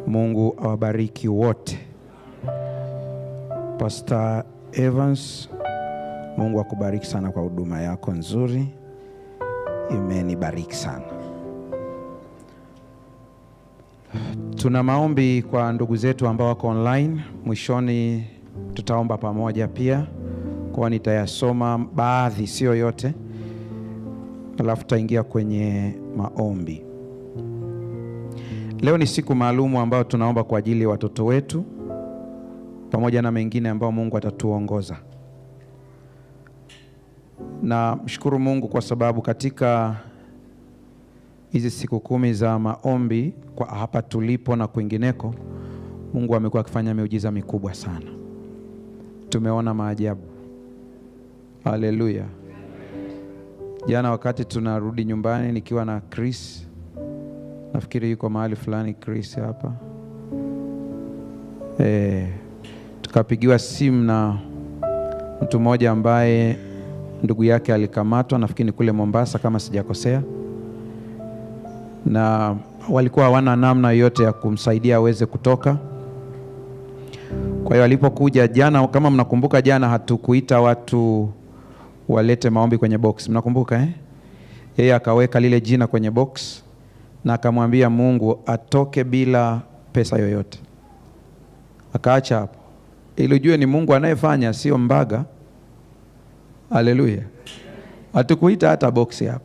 Mungu awabariki wote. Pastor Evans, Mungu akubariki sana kwa huduma yako nzuri. Imenibariki sana. Tuna maombi kwa ndugu zetu ambao wako online. Mwishoni tutaomba pamoja pia. Kwa nitayasoma baadhi, sio yote. Alafu tutaingia kwenye maombi. Leo ni siku maalumu ambayo tunaomba kwa ajili ya watoto wetu pamoja na mengine ambao Mungu atatuongoza. Na mshukuru Mungu kwa sababu katika hizi siku 10 za maombi kwa hapa tulipo na kwingineko, Mungu amekuwa akifanya miujiza mikubwa sana. Tumeona maajabu. Haleluya. Jana wakati tunarudi nyumbani nikiwa na Chris, nafikiri yuko mahali fulani Chris hapa, tukapigiwa simu na mtu mmoja ambaye ndugu yake alikamatwa, nafikiri kule Mombasa kama sijakosea, na walikuwa hawana namna yote ya kumsaidia aweze kutoka. Kwa hiyo alipokuja jana, kama mnakumbuka, jana hatukuita watu walete maombi kwenye box, mnakumbuka Yeye akaweka lile jina kwenye box na akamwambia Mungu atoke bila pesa yoyote. Akaacha hapo. Ili ujue ni Mungu anayefanya, sio mbaga. Haleluya. Hatukuita hata box hapo.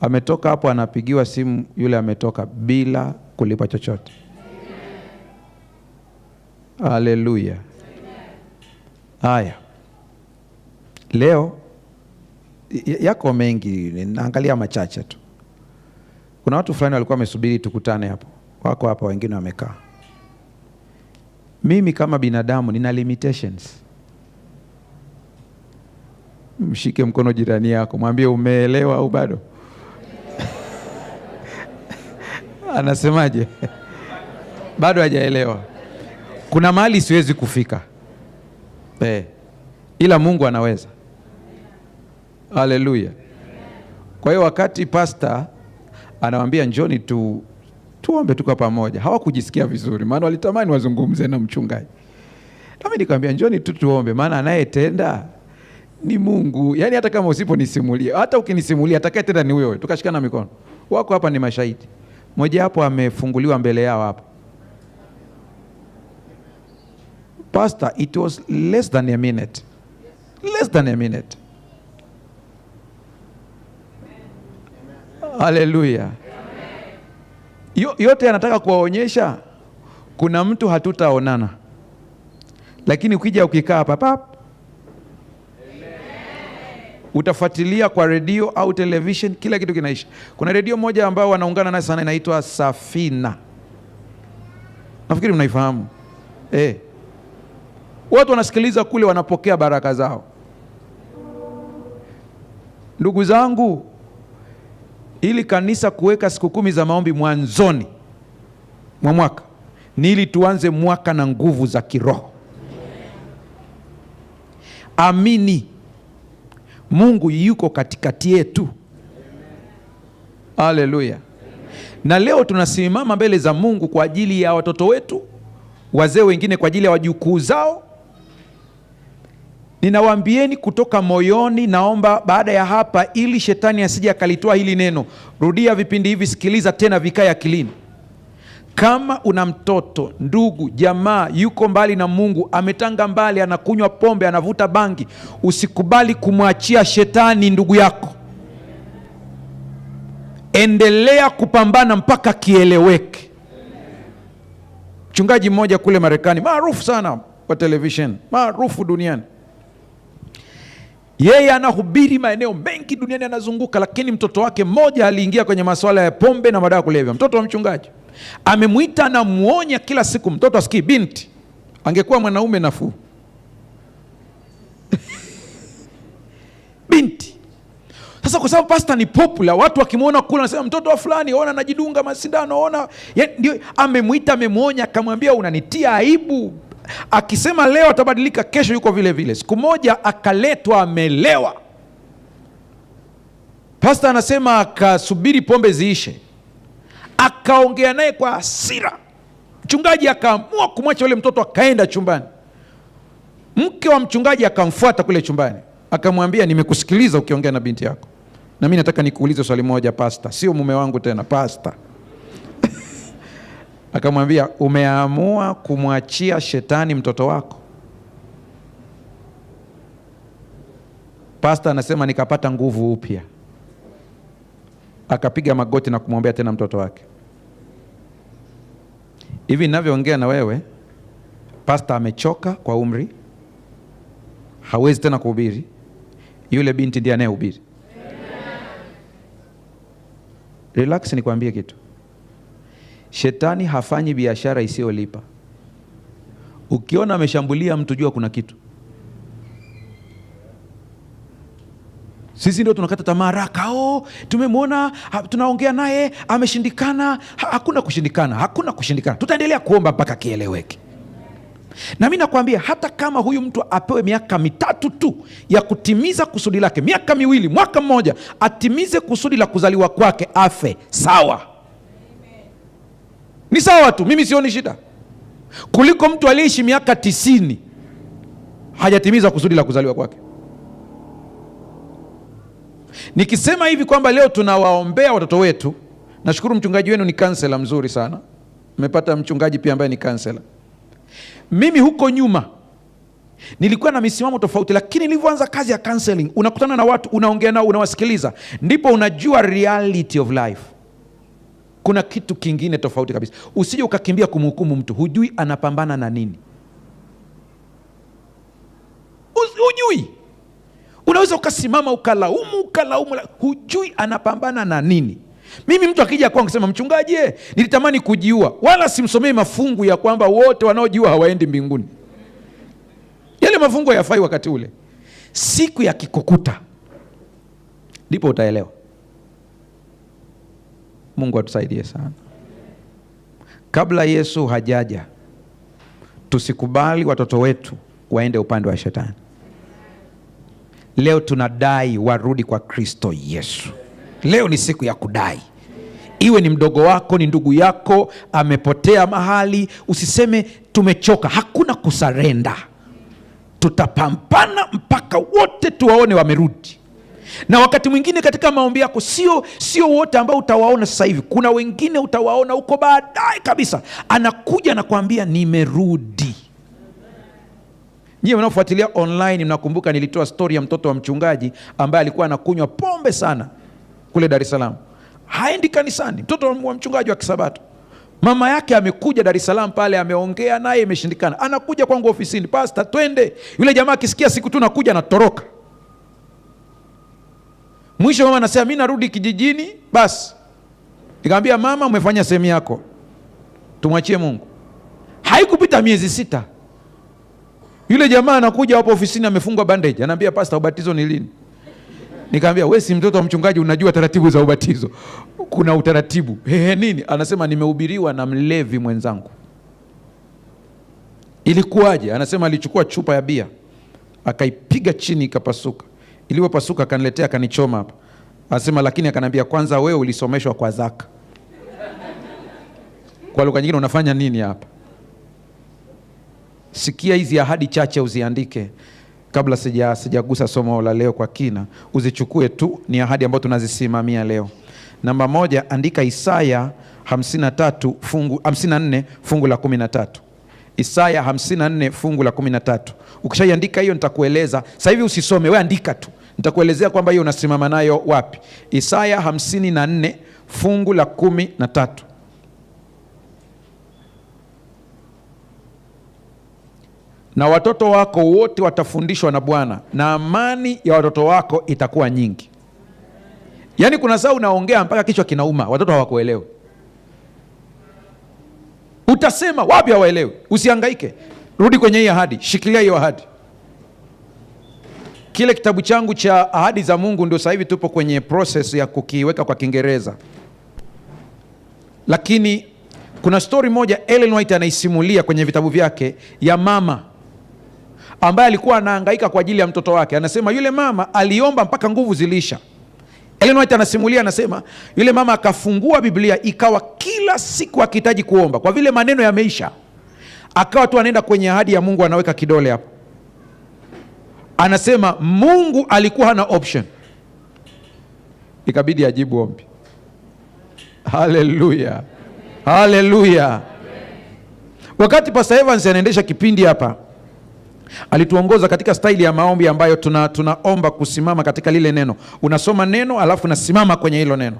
Ametoka hapo, anapigiwa simu, yule ametoka bila kulipa chochote. Haleluya. Haya. Leo yako mengi, naangalia machache tu. Kuna watu fulani walikuwa wamesubiri tukutane hapo. Wako hapa, wengine wamekaa. Mimi kama binadamu nina limitations. Mshike mkono jirani yako, mwambie umeelewa au bado? Anasemaje? Bado hajaelewa. Kuna mahali siwezi kufika. Ila Mungu anaweza. Haleluya. Kwa hiyo wakati pastor anawaambia njoni tuombe tuko pamoja, hawakujisikia vizuri, maana walitamani wazungumze na mchungaji. Na mimi nikamwambia njoni tuombe, maana anayetenda ni Mungu. Yaani hata kama usiponisimulia, hata ukinisimulia atakayetenda ni wewe. Tukashikana mikono. Wako hapa ni mashahidi. Mmoja hapo amefunguliwa mbele yao hapa. Pastor, it was less than a minute. Less than a minute. Haleluya. Yote anataka kuwaonyesha kuna mtu hatutaonana, lakini ukija ukikaa hapa utafuatilia kwa redio au television, kila kitu kinaisha. Kuna redio moja ambayo wanaungana nayo sana, inaitwa Safina. Nafikiri mnaifahamu. Watu wanasikiliza kule, wanapokea baraka zao. Ndugu zangu, ili kanisa kuweka siku 10 za maombi mwanzoni mwa mwaka ni ili tuanze mwaka na nguvu za kiroho. Amini, Mungu yuko katikati yetu. Haleluya. Na leo tunasimama mbele za Mungu kwa ajili ya watoto wetu, wazee wengine kwa ajili ya wajukuu zao. Ninawaambieni kutoka moyoni, naomba baada ya hapa, ili shetani asije akalitoa hili neno, rudia vipindi hivi, sikiliza tena, vikae akilini. Kama una mtoto, ndugu, jamaa yuko mbali na Mungu, ametanga mbali, anakunywa pombe, anavuta bangi, usikubali kumwachia shetani ndugu yako. Endelea kupambana mpaka kieleweke. Mchungaji mmoja kule Marekani, maarufu sana kwa television, maarufu duniani, yeye anahubiri maeneo mengi duniani, anazunguka, lakini mtoto wake mmoja aliingia kwenye masuala ya pombe na madawa kulevya. Mtoto wa mchungaji amemuita, anamuonya kila siku, mtoto asikii. Binti angekuwa mwanaume nafuu. Binti. Sasa kwa sababu pastor ni popular, watu wakimuona kula wanasema mtoto wa fulani, ona anajidunga masindano, ona. Ndio amemuita, amemuonya, akamwambia unanitia aibu. Akisema leo atabadilika, kesho yuko vile vile. Siku moja akaletwa amelewa. Pastor anasema akasubiri pombe ziishe, akaongea naye kwa hasira, Mchungaji akaamua kumwacha yule mtoto, akaenda chumbani. Mke wa mchungaji akamfuata kule chumbani, akamwambia, nimekusikiliza ukiongea na binti yako, na mimi nataka nikuulize swali moja pasta, sio mume wangu tena, pasta. Akamwambia, umeamua kumwachia shetani mtoto wako? Pasta anasema nikapata nguvu upya, akapiga magoti na kumwombea tena mtoto wake. Hivi ninavyoongea na wewe, pasta amechoka kwa umri, hawezi tena kuhubiri. Yule binti ndiye anayehubiri. Relax, nikwambie kitu. Shetani hafanyi biashara isiyolipa. Ukiona ameshambulia mtu, jua kuna kitu. Sisi ndio tunakata tamaa haraka. Tumemwona, tunaongea naye, ameshindikana. Hakuna kushindikana, hakuna kushindikana. Tutaendelea kuomba mpaka kieleweke. Na mimi nakwambia, hata kama huyu mtu apewe miaka 3 tu ya kutimiza kusudi lake, miaka 2, mwaka mmoja, atimize kusudi la kuzaliwa kwake, afe, sawa. Ni sawa tu, mimi sioni shida, kuliko mtu aliyeishi miaka 90 hajatimiza kusudi la kuzaliwa kwake. Nikisema hivi kwamba leo tunawaombea watoto wetu, nashukuru mchungaji wenu ni kansela mzuri sana. Mmepata mchungaji pia ambaye ni kansela. Mimi huko nyuma nilikuwa na misimamo tofauti, lakini nilivyoanza kazi ya counseling, unakutana na watu, unaongea nao, unawasikiliza, ndipo unajua reality of life. Kuna kitu kingine tofauti kabisa. Usije ukakimbia kumhukumu mtu, hujui anapambana na nini. Hujui. Unaweza ukasimama ukalaumu, hujui anapambana na nini. Mimi mtu akija kwangu kusema, mchungaji, nilitamani kujiua, wala simsomei mafungu ya kwamba wote wanaojiua hawaendi mbinguni. Yale mafungu hayafai wakati ule. Siku ya kikukuta ndipo utaelewa. Mungu atusaidie sana. Kabla Yesu hajaja, tusikubali watoto wetu waende upande wa shetani. Leo tunadai warudi kwa Kristo Yesu. Leo ni siku ya kudai. Iwe ni mdogo wako, ni ndugu yako, amepotea mahali, usiseme tumechoka. Hakuna kusarenda. Tutapambana mpaka wote tuwaone wamerudi. Na wakati mwingine katika maombi yako, sio wote ambao utawaona sasa hivi. Kuna wengine utawaona huko baadaye kabisa. Anakuja na kuambia nimerudi. Nyie mnaofuatilia online mnakumbuka nilitoa story ya mtoto wa mchungaji ambaye alikuwa anakunywa pombe sana kule Dar es Salaam. Haendi kanisani, mtoto wa mchungaji wa Kisabato. Mama yake amekuja Dar es Salaam pale, ameongea naye, imeshindikana. Anakuja kwangu ofisini, pasta twende. Yule jamaa akisikia siku tu nakuja anatoroka. Mwisho mama anasema mimi narudi kijijini basi. Nikamwambia mama, umefanya sehemu yako, tumwachie Mungu. Haikupita miezi 6. Yule jamaa anakuja hapo ofisini amefungwa bandage. Ananiambia pasta, ubatizo ni lini? Nikamwambia wewe si mtoto wa mchungaji, unajua taratibu za ubatizo. Kuna utaratibu. Nini? Anasema nimehubiriwa na mlevi mwenzangu. Ilikuwaje? Anasema alichukua chupa ya bia, akaipiga chini ikapasuka. Ilipopasuka akaniletea, akanichoma hapa. Anasema lakini akaniambia, kwanza wewe ulisomeshwa kwa zaka. Kwa lugha nyingine, unafanya nini hapa? Sikia hizi ahadi chache uziandike kabla sijagusa somo la leo kwa kina. Uzichukue tu, ni ahadi ambazo tunazisimamia leo. Namba 1, andika Isaya 54 fungu la 13. Isaya 54 fungu la 13. Ukishaiandika hiyo nitakueleza. Sasa hivi usisome, wewe andika tu. Nitakuelezea kwamba hiyo unasimama nayo wapi. Isaya 54 fungu la 13. Na watoto wako wote watafundishwa na Bwana, na amani ya watoto wako itakuwa nyingi. Yaani kuna saa unaongea mpaka kichwa kinauma, watoto hawakuelewi. Utasema wapi hawaelewi? Usihangaike. Rudi kwenye hii ahadi, shikilia hiyo ahadi. Kile kitabu changu cha ahadi za Mungu ndio sasa hivi tupo kwenye process ya kukiweka kwa Kiingereza. Lakini kuna story moja Ellen White anaisimulia kwenye vitabu vyake ya mama ambaye alikuwa anahangaika kwa ajili ya mtoto wake. Anasema yule mama aliomba mpaka nguvu zilisha. Ellen White anasimulia, anasema yule mama akafungua Biblia, ikawa kila siku akihitaji kuomba, kwa vile maneno yameisha, akawa tu anaenda kwenye ahadi ya Mungu, anaweka kidole hapo. Anasema Mungu alikuwa hana option, ikabidi ajibu ombi. Haleluya, haleluya. Wakati Pastor Evans anaendesha kipindi hapa, alituongoza katika staili ya maombi ambayo tunaomba kusimama katika lile neno. Unasoma neno alafu unasimama kwenye hilo neno.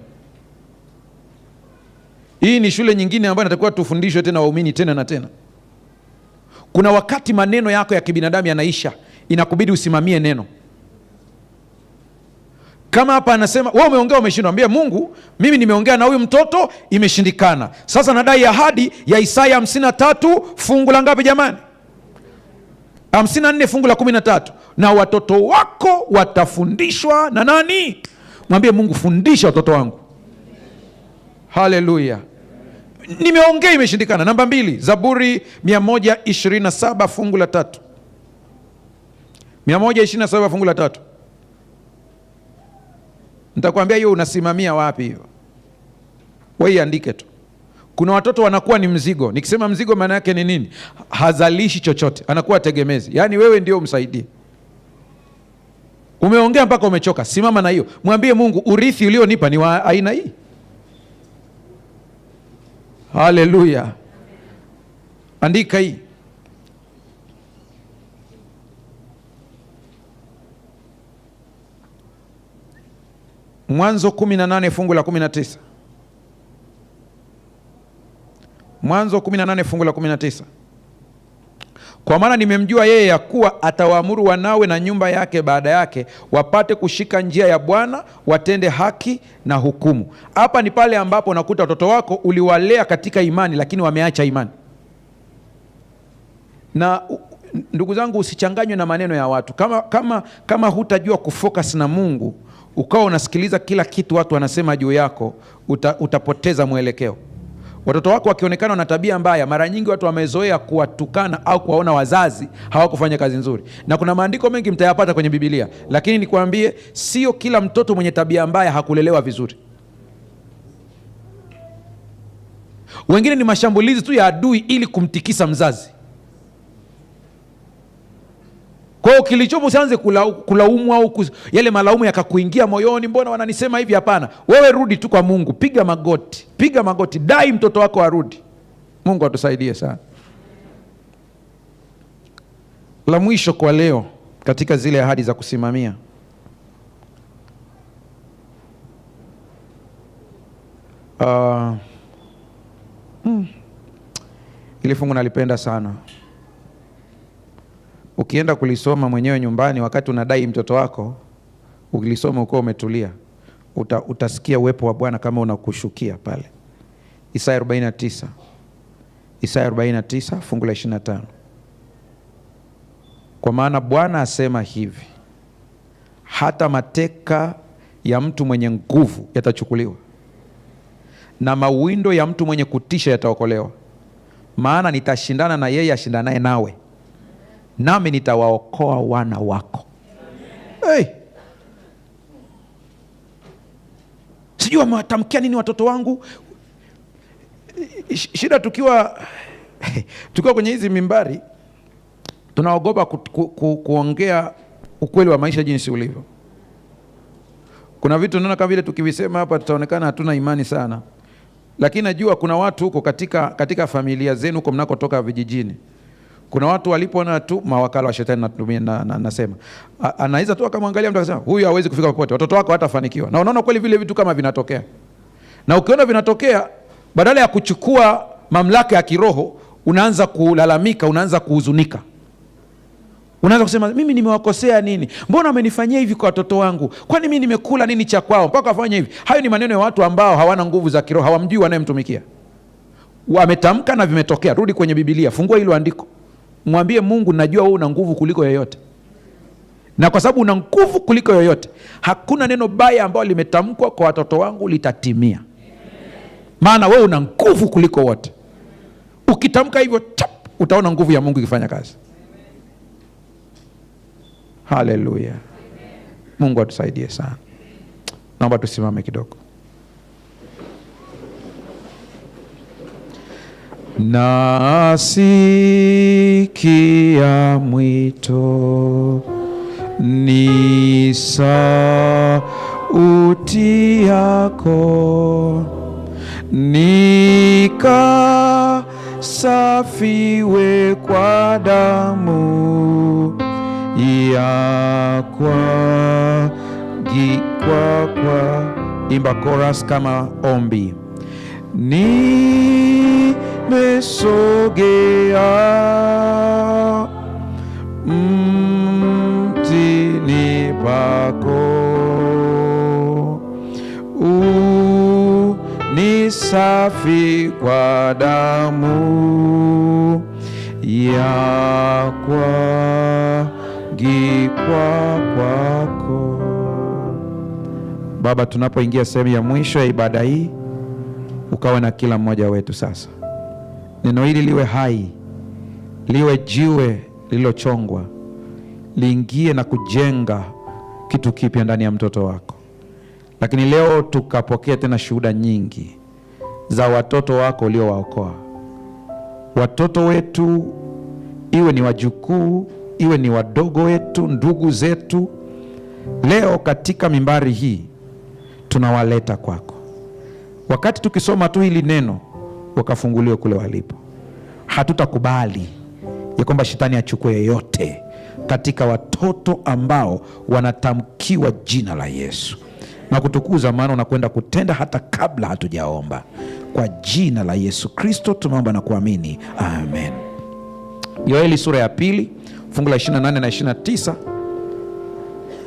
Hii ni shule nyingine ambayo natakiwa tufundishwe tena waumini tena na tena. Kuna wakati maneno yako ya kibinadamu yanaisha, inakubidi usimamie neno. Kama hapa anasema wewe umeongea umeshindwa, ambia Mungu, mimi nimeongea na huyu mtoto imeshindikana. Sasa nadai ahadi ya Isaya 53 fungu la ngapi jamani? 54 fungu la 13. Na watoto wako watafundishwa na nani? Mwambie Mungu, fundisha watoto wangu. Haleluya. Nimeongea imeshindikana. Namba 2, Zaburi 127 fungu la 3. 127 fungu la 3. Nitakwambia hiyo unasimamia wapi hiyo. Wewe iandike tu. Kuna watoto wanakuwa ni mzigo. Nikisema mzigo maana yake ni nini? Hazalishi chochote, anakuwa tegemezi. Yaani wewe ndio umsaidie. Umeongea mpaka umechoka, simama na hiyo. Mwambie Mungu, urithi ulionipa ni wa aina hii. Haleluya. Andika hii. Mwanzo 18 fungu la 19. Mwanzo 18 fungu la 19. Kwa maana nimemjua yeye ya kuwa atawaamuru wanawe na nyumba yake baada yake wapate kushika njia ya Bwana, watende haki na hukumu. Hapa ni pale ambapo unakuta watoto wako uliwalea katika imani lakini wameacha imani. Na ndugu zangu, usichanganywe na maneno ya watu. Kama hutajua kufocus na Mungu, ukawa unasikiliza kila kitu watu wanasema juu yako, utapoteza mwelekeo. Watoto wako wakionekana na tabia mbaya, mara nyingi watu wamezoea kuwatukana au kuwaona wazazi hawakufanya kazi nzuri. Na kuna maandiko mengi mtayapata kwenye Biblia, lakini nikwambie, sio kila mtoto mwenye tabia mbaya hakulelewa vizuri. Wengine ni mashambulizi tu ya adui ili kumtikisa mzazi. Kwa hiyo kilichopo usianze kulaumu au yale malaumu yakakuingia moyoni, mbona wananisema hivi? Hapana, wewe rudi tu kwa Mungu, piga magoti, dai mtoto wako arudi. Mungu atusaidie sana. La mwisho kwa leo katika zile ahadi za kusimamia, ili fungu nalipenda sana. Ukienda kulisoma mwenyewe nyumbani wakati unadai mtoto wako, ukilisoma uko umetulia, utasikia uwepo wa Bwana kama unakushukia pale. Isaya 49 fungu la 25. Kwa maana Bwana asema hivi, hata mateka ya mtu mwenye nguvu yatachukuliwa, na mawindo ya mtu mwenye kutisha yataokolewa. Maana nitashindana na yeye ashindanaye nawe, nami nitawaokoa wana wako. Hey. Sijui wamewatamkia nini watoto wangu. Shida tukiwa kwenye hizi mimbari, tunaogopa kuongea ukweli wa maisha jinsi ulivyo. Kuna vitu naona kama vile tukivisema hapa tutaonekana hatuna imani sana. Lakini najua kuna watu huko katika familia zenu huko mnakotoka vijijini, kuna watu walipoona tu mawakala wa shetani, natumia nasema, anaweza tu akamwangalia mtu akasema huyu hawezi kufika popote, watoto wako hatafanikiwa. Na unaona kweli vile vitu kama vinatokea. Na ukiona vinatokea, badala ya kuchukua mamlaka ya kiroho, unaanza kulalamika, unaanza kuhuzunika. Unaanza kusema mimi nimewakosea nini? Mbona amenifanyia hivi kwa watoto wangu? Kwani mimi nimekula nini cha kwao mpaka afanye hivi? Hayo ni maneno ya watu ambao hawana nguvu za kiroho, hawamjui wanayemtumikia. Wametamka na vimetokea. Rudi kwenye Biblia, fungua hilo andiko. Mwambie Mungu, najua wewe una nguvu kuliko yoyote. Na kwa sababu una nguvu kuliko yoyote, hakuna neno baya ambalo limetamkwa kwa watoto wangu litatimia. Maana wewe una nguvu kuliko wote. Ukitamka hivyo, utaona nguvu ya Mungu ikifanya kazi. Haleluya. Mungu atusaidie sana. Naomba tusimame kidogo. Nasikia mwito, ni sauti yako, nikasafiwe kwa damu yakwa kwa. Imba chorus kama ombi. Nimesogea mtini pako, ni safi kwa damu yakwa kwako. Baba, tunapoingia sehemu ya mwisho ya ibada hii, ukawe na kila mmoja wetu sasa. Neno hili liwe hai, liwe jiwe lililochongwa, liingie na kujenga kitu kipya ndani ya mtoto wako. Lakini leo tukapokea tena shuhuda nyingi za watoto wako uliowaokoa. Watoto wetu, iwe ni wajukuu, iwe ni wadogo wetu, ndugu zetu, leo katika mimbari hii tunawaleta kwako. Wakati tukisoma tu hili neno, wakafunguliwe kule walipo. Hatutakubali ya kwamba shetani achukue yote katika watoto ambao wanatamkiwa jina la Yesu na kutukuza, maana unakwenda kutenda hata kabla hatujaomba. Kwa jina la Yesu Kristo tumeomba na kuamini, amen. Yoeli sura ya 2 fungu la 28 na 29.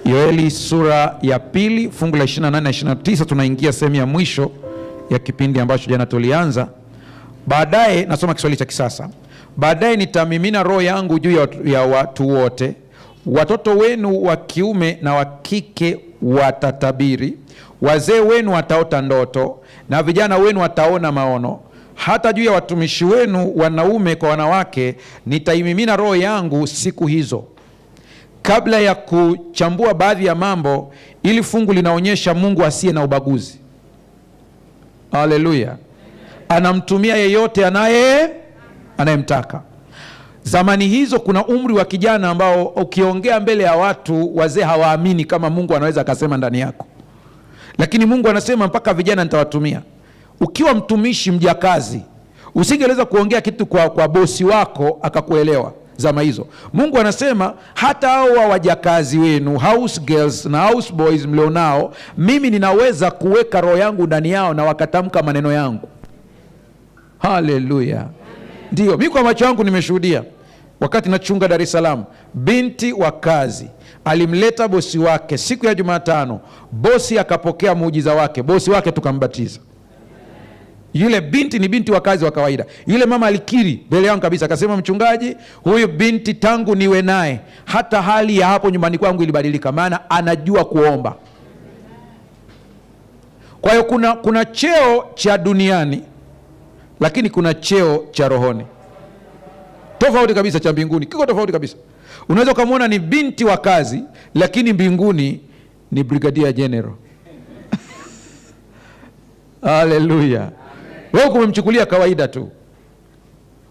Yoeli sura ya 2 fungu la 28 na 29. Tunaingia sehemu ya mwisho ya kipindi ambacho jana tulianza. Baadaye, nasoma Kiswahili cha kisasa. Baadaye nitamimina roho yangu juu ya watu wote, watoto wenu wa kiume na wa kike watatabiri, wazee wenu wataota ndoto, na vijana wenu wataona maono. Hata juu ya watumishi wenu wanaume kwa wanawake nitaimimina roho yangu siku hizo. Kabla ya kuchambua baadhi ya mambo, ili fungu linaonyesha Mungu asiye na ubaguzi. Haleluya. Anamtumia yeyote anayemtaka. Zamani hizo kuna umri wa kijana ambao ukiongea mbele ya watu, wazee hawaamini kama Mungu anaweza akasema ndani yako. Lakini Mungu anasema mpaka vijana nitawatumia. Ukiwa mtumishi mjakazi, usingeweza kuongea kitu kwa bosi wako akakuelewa. Zama hizo Mungu anasema hata hao wajakazi wenu, house girls na house boys mlionao, mimi ninaweza kuweka roho yangu ndani yao na wakatamka maneno yangu. Haleluya. Ndio, mimi kwa macho yangu nimeshuhudia. Wakati nachunga Dar es Salaam, binti wa kazi alimleta bosi wake siku ya Jumatano. Bosi akapokea muujiza wake, bosi wake tukambatiza. Yule binti ni binti wa kazi wa kawaida. Yule mama alikiri mbele yangu kabisa, akasema, mchungaji, huyu binti tangu niwe naye hata hali ya hapo nyumbani kwangu ilibadilika, maana anajua kuomba. Kwa hiyo kuna cheo cha duniani, lakini kuna cheo cha rohoni. Tofauti kabisa, cha mbinguni kiko tofauti kabisa. Unaweza kumwona ni binti wa kazi, lakini mbinguni ni brigadier general. Haleluya. Wewe kumemchukulia kawaida tu.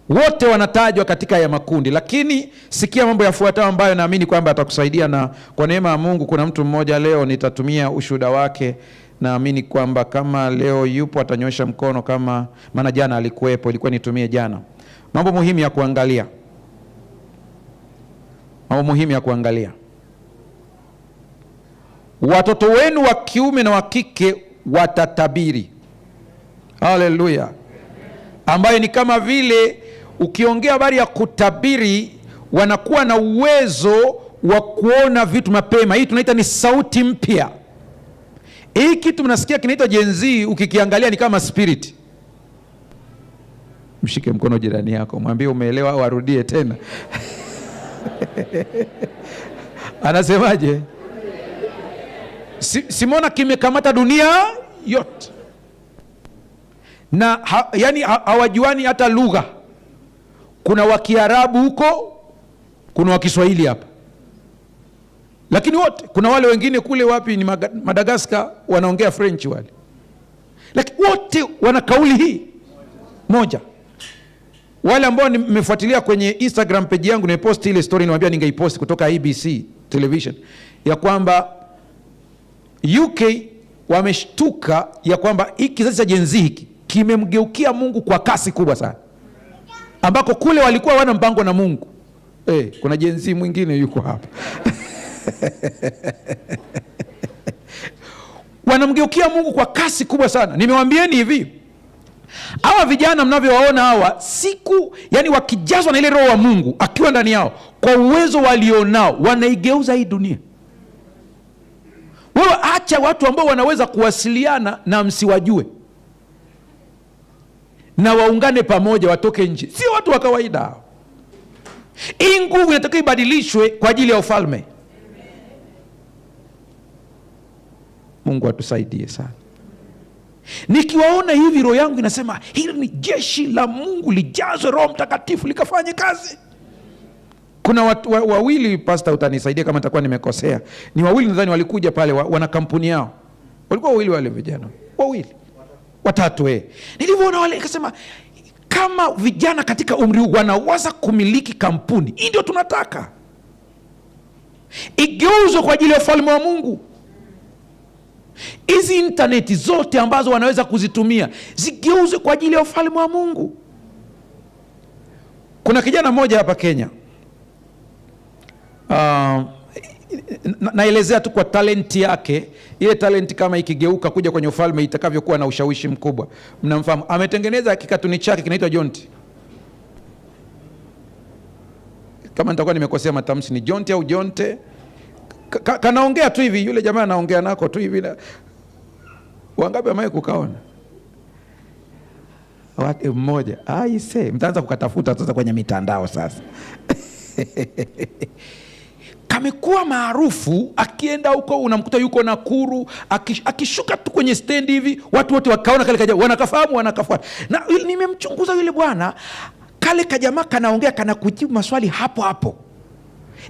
Wote wanatajwa katika ya makundi, lakini sikia mambo yafuatayo ambayo naamini kwamba atakusaidia, na kwa neema ya Mungu kuna mtu mmoja leo nitatumia ushuhuda wake. Naamini kwamba kama leo yupo atanyosha mkono, kama maana jana alikuwepo, ilikuwa nitumie jana. Mambo muhimu ya kuangalia. Mambo muhimu ya kuangalia. Watoto wenu wa kiume na wa kike watatabiri. Haleluya. Ambaye ni kama vile ukiongea habari ya kutabiri, wanakuwa na uwezo wa kuona vitu mapema. Hii tunaita ni sauti mpya. Hii kitu mnasikia kinaitwa Gen Z, ukikiangalia ni kama spirit. Mshike mkono jirani yako, mwambie umeelewa au arudie tena. Anasemaje? Simona kimekamata dunia yote. Na yani hawajuani hata lugha. Kuna wa Kiarabu huko, kuna wa Kiswahili hapa. Lakini wote, kuna wale wengine kule wapi ni Madagascar wanaongea French wale, lakini wote wana kauli hii moja. Wale ambao nimefuatilia kwenye Instagram page yangu, nimepost ile story, niwaambia ningeipost kutoka ABC television, ya kwamba UK wameshtuka ya kwamba hiki kizazi cha Gen Z hiki kimemgeukia Mungu kwa kasi kubwa sana, ambako kule walikuwa wana mpango na Mungu. Kuna Gen Z mwingine yuko hapa wanamgeukia Mungu kwa kasi kubwa sana. Nimewaambieni hivi, hawa vijana mnavyowaona hawa, siku yani wakijazwa na ile roho wa Mungu akiwa ndani yao, kwa uwezo walionao, wanaigeuza hii dunia. Wewe acha watu ambao wanaweza kuwasiliana na msiwajue, na waungane pamoja watoke nje, sio watu wa kawaida hao. Hii nguvu inatakiwa ibadilishwe kwa ajili ya ufalme. Mungu atusaidie sana. Nikiwaona hivi, roho yangu inasema hili ni jeshi la Mungu, lijazwe Roho Mtakatifu likafanye kazi. Kuna watu wawili, pastor utanisaidia kama nitakuwa nimekosea, ni wawili nadhani, walikuja pale, wana kampuni yao, walikuwa wawili, wale vijana wawili watatu. Nilivyoona wale nikasema, kama vijana katika umri huu wanaweza kumiliki kampuni hii, ndio tunataka igeuzwe kwa ajili ya ufalme wa Mungu. Hizi interneti zote ambazo wanaweza kuzitumia zigeuzwe kwa ajili ya ufalme wa Mungu. Kuna kijana mmoja hapa Kenya, naelezea tu kwa talenti yake. Ile talenti kama ikigeuka kuja kwenye ufalme itakavyokuwa na ushawishi mkubwa. Mnamfahamu, ametengeneza kikatuni chake kinaitwa Jonti. Kama nitakuwa nimekosea matamshi, ni Jonti au Jonte. Kanaongea tu hivi, yule jamaa anaongea nako tu hivi. Wangapi amaye kukaona? Watu mmoja. Mtaanza kukatafuta sasa kwenye mitandao sasa. Kamekuwa maarufu, akienda huko unamkuta yuko Nakuru, akishuka tu kwenye stand hivi, watu wote wakaona kale kajamaa, wanakafahamu, wanakafuata. Na nimemchunguza yule bwana, kale kajamaa kanaongea, kanakujibu maswali hapo hapo.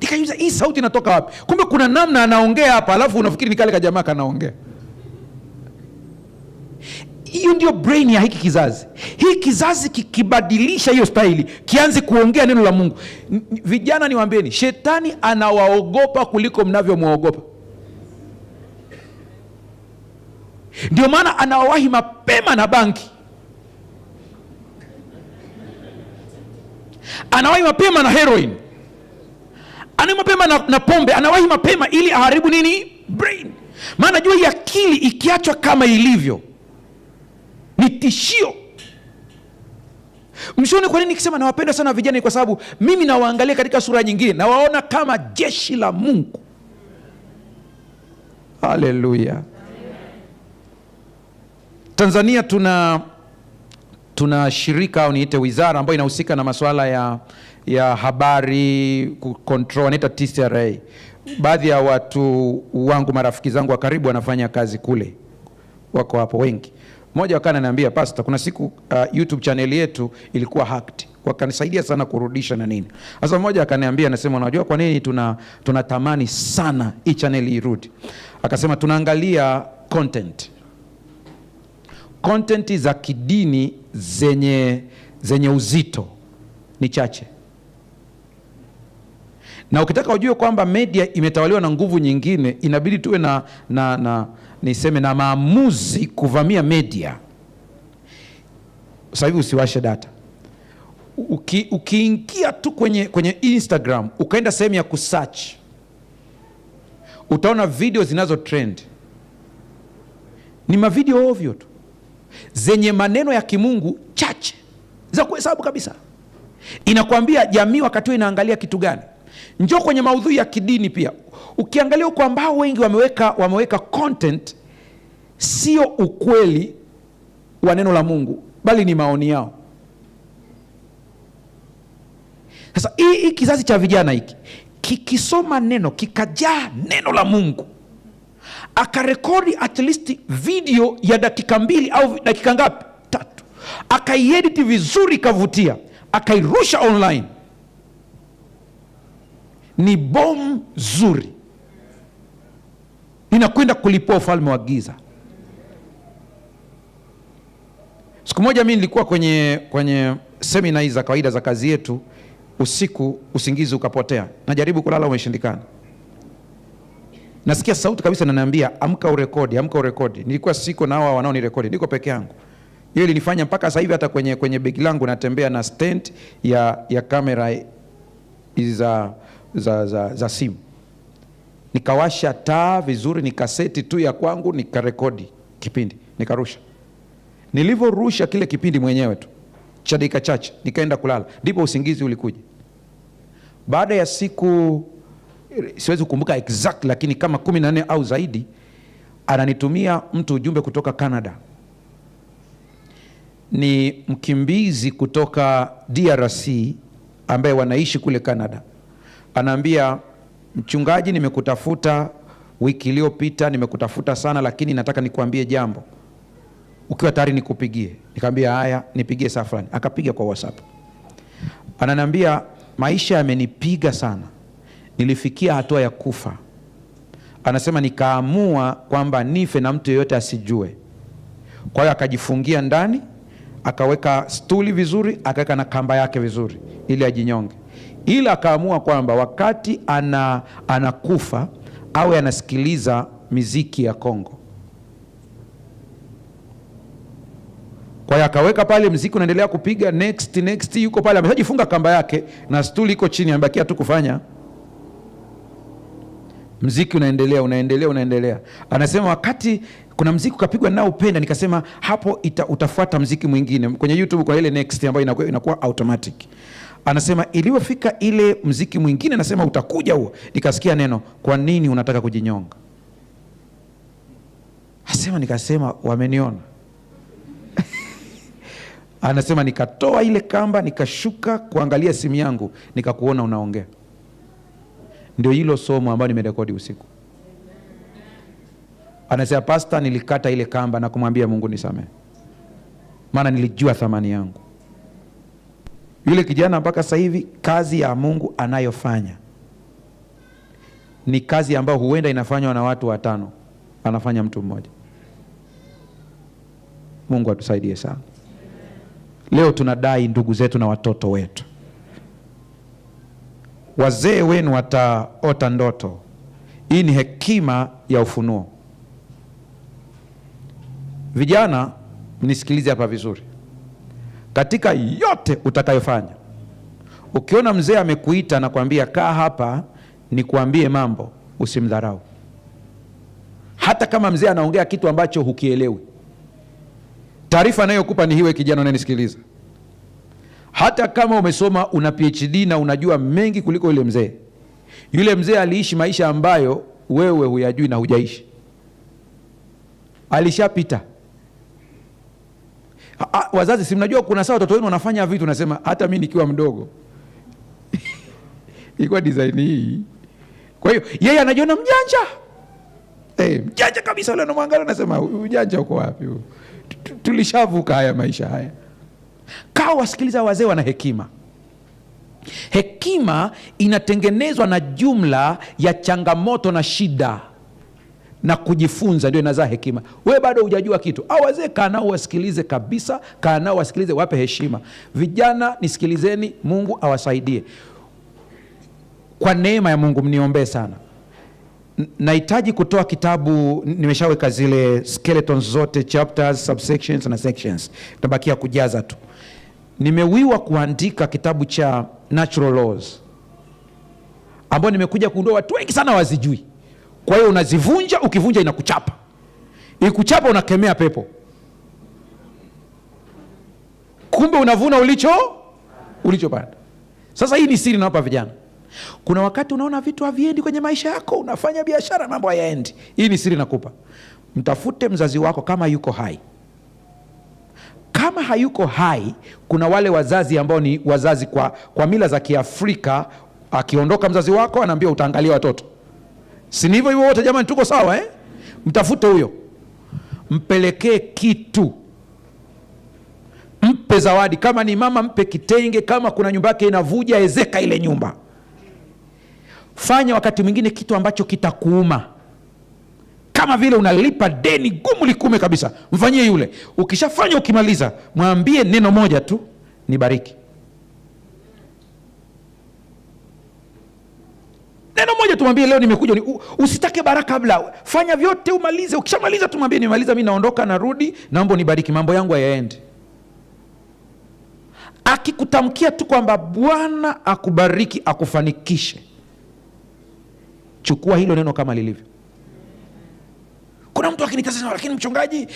Nikauliza, hii sauti inatoka wapi? Kumbe kuna namna anaongea hapa, alafu unafikiri ni kale kajamaa kanaongea. Hiyo ndio brain ya hiki kizazi. Hii kizazi kikibadilisha hiyo staili, kianze kuongea neno la Mungu. Vijana, niwaambieni, shetani anawaogopa kuliko mnavyomwogopa. Ndio maana anawahi mapema na banki, anawahi mapema na heroin, anawahi mapema na pombe, anawahi mapema ili aharibu nini? Brain. Maana jua hii akili ikiachwa kama ilivyo ni tishio. Mshoni kwa nini nikisema nawapenda sana vijana? Ni kwa sababu mimi nawaangalia katika sura nyingine, na waona kama jeshi la Mungu. Haleluya. Tanzania tuna shirika au niite wizara ambayo inahusika na masuala ya habari, control, wanaita TCRA. Baadhi ya watu wangu, marafiki zangu wa karibu, wanafanya kazi kule, wako hapo wengi. Mmoja wakana niambia, pastor, kuna siku YouTube channel yetu ilikuwa hacked. Wakanisaidia sana kurudisha na nini. Sasa mmoja akaniambia, anasema, unajua kwa nini tunatamani sana hii channel irudi? Akasema, tunaangalia content za kidini zenye uzito ni chache. Na ukitaka ujue kwamba media imetawaliwa na nguvu nyingine, inabidi tuwe na maamuzi kuvamia media. Sasa hivi usiwashe data. Ukiingia tu kwenye Instagram, ukaenda sehemu ya kusearch, utaona video zinazo trend. Ni mavideo ovyo tu, zenye maneno ya kimungu chache, za kuhesabu kabisa. Inakwambia jamii wakati inaangalia kitu gani. Njoo kwenye maudhui ya kidini pia. Ukiangalia kwa ambao wengi wameweka content, sio ukweli wa neno la Mungu, bali ni maoni yao. Sasa hii kizazi cha vijana hiki kikisoma neno, kikajaa neno la Mungu, akarekodi at least video ya dakika 2 au dakika ngapi? 3, akaiedit vizuri, kavutia, akairusha online, ni bomu zuri. inakwenda kulipua ufalme wa giza. Siku moja mimi nilikuwa kwenye semina hizi za kawaida za kazi yetu, usiku usingizi ukapotea, najaribu kulala umeshindikana. Nasikia sauti kabisa inaniambia amka urekodi, amka urekodi. Nilikuwa siko na hao wanaonirekodi, niko peke yangu. Hiyo ilinifanya mpaka sasa hivi hata kwenye begi langu natembea na stand ya kamera za simu. Nikawasha taa vizuri, nikaseti tu ya kwangu, nikarekodi kipindi, nikarusha. Nilivyorusha kile kipindi mwenyewe tu cha dakika chache, nikaenda kulala, ndipo usingizi ulikuja. Baada ya siku, siwezi kukumbuka exact, lakini kama 14 au zaidi, ananitumia mtu ujumbe kutoka Canada. Ni mkimbizi kutoka DRC ambaye wanaishi kule Canada. Anaambia, mchungaji, nimekutafuta wiki iliyopita, nimekutafuta sana, lakini nataka nikuambie jambo. Ukiwa tayari nikupigie. Nikamwambia haya, nipigie saa fulani. Akapiga kwa WhatsApp. Ananiambia, maisha yamenipiga sana, nilifikia hatua ya kufa. Anasema nikaamua kwamba nife na mtu yeyote asijue. Kwa hiyo akajifungia ndani, akaweka stuli vizuri, akaweka na kamba yake vizuri ili ajinyonge. Ila akaamua kwamba wakati anakufa awe anasikiliza miziki ya Kongo. Kwa hiyo akaweka pale mziki unaendelea kupiga, next yuko pale ameshajifunga kamba yake na stuli iko chini, amebakia tu kufanya mziki unaendelea. Anasema wakati kuna mziki ukapigwa nao upenda, nikasema hapo utafuata mziki mwingine. Kwenye YouTube kwa ile next ambayo inakuwa automatic. Anasema iliyofika ile mziki mwingine, anasema utakuja huo. Nikasikia neno, kwa nini unataka kujinyonga? Nikasema wameniona. Anasema nikatoa ile kamba, nikashuka kuangalia simu yangu, nikakuona unaongea. Ndio hilo somo ambalo nimerekodi usiku. Anasema pastor, nilikata ile kamba na kumwambia Mungu nisamehe, maana nilijua thamani yangu. Yule kijana mpaka sasa hivi kazi ya Mungu anayofanya ni kazi ambayo huenda inafanywa na watu 5, anafanya mtu mmoja. Mungu atusaidie sana. Leo tunadai ndugu zetu na watoto wetu. Wazee wenu wataota ndoto. Hii ni hekima ya ufunuo. Vijana, mnisikilize hapa vizuri. Katika yote utakayofanya, ukiona mzee amekuita na kuambia kaa hapa nikuambie mambo, usimdharau. Hata kama mzee anaongea kitu ambacho hukielewi, taarifa anayokupa ni hiwe kijana unanisikiliza. Hata kama umesoma, una PhD na unajua mengi kuliko yule mzee. Yule mzee aliishi maisha ambayo wewe huyajui na hujaishi. Alishapita. Wazazi, si mnajua kuna saa watoto wenu wanafanya vitu unasema hata mimi nikiwa mdogo ilikuwa design hii. Kwa hiyo yeye anajiona mjanja. Mjanja kabisa, yule anamwangalia anasema ujanja uko wapi? Tulishavuka haya maisha haya. Kaa wasikiliza wazee wana hekima. Hekima inatengenezwa na jumla ya changamoto na shida na kujifunza, ndio inazaa hekima. Wewe bado hujajua kitu, au wazee kaa nao wasikilize kabisa, kaa nao wasikilize, wape heshima. Vijana nisikilizeni, Mungu awasaidie. Kwa neema ya Mungu mniombee sana. Nahitaji kutoa kitabu, nimeshaweka zile skeletons zote, chapters, subsections na sections. Tabakia kujaza tu. Nimewiwa kuandika kitabu cha Natural Laws, ambao nimekuja kuondoa watu wengi sana wazijui. Kwa hiyo unazivunja, ukivunja inakuchapa. Ikuchapa unakemea pepo. Kumbe unavuna ulichopanda. Sasa hii ni siri nawapa vijana. Kuna wakati unaona vitu haviendi kwenye maisha yako, unafanya biashara mambo hayaendi. Hii ni siri nakupa. Mtafute mzazi wako kama yuko hai. Kama hayuko hai, kuna wale wazazi ambao ni wazazi kwa mila za Kiafrika. Akiondoka mzazi wako anaambia utaangalia watoto. Si hivyo hivyo wote jamani, tuko sawa Mtafute huyo. Mpelekee kitu. Mpe zawadi, kama ni mama mpe kitenge, kama kuna nyumba yake inavuja ezeka ile nyumba. Fanya wakati mwingine kitu ambacho kitakuuma. kama vile unalipa deni gumu likume kabisa. Mfanyie yule. Ukishafanya, ukimaliza, mwambie neno moja tu, nibariki. Neno moja tumwambie, leo nimekuja. Usitake baraka kabla, fanya vyote umalize. Ukishamaliza tumwambie, nimaliza, mimi naondoka, narudi, naomba nibariki, mambo yangu hayaendi. Akikutamkia tu kwamba Bwana akubariki, akufanikishe, chukua hilo neno kama lilivyo. Kuna mtu akinitazama, lakini mchungaji,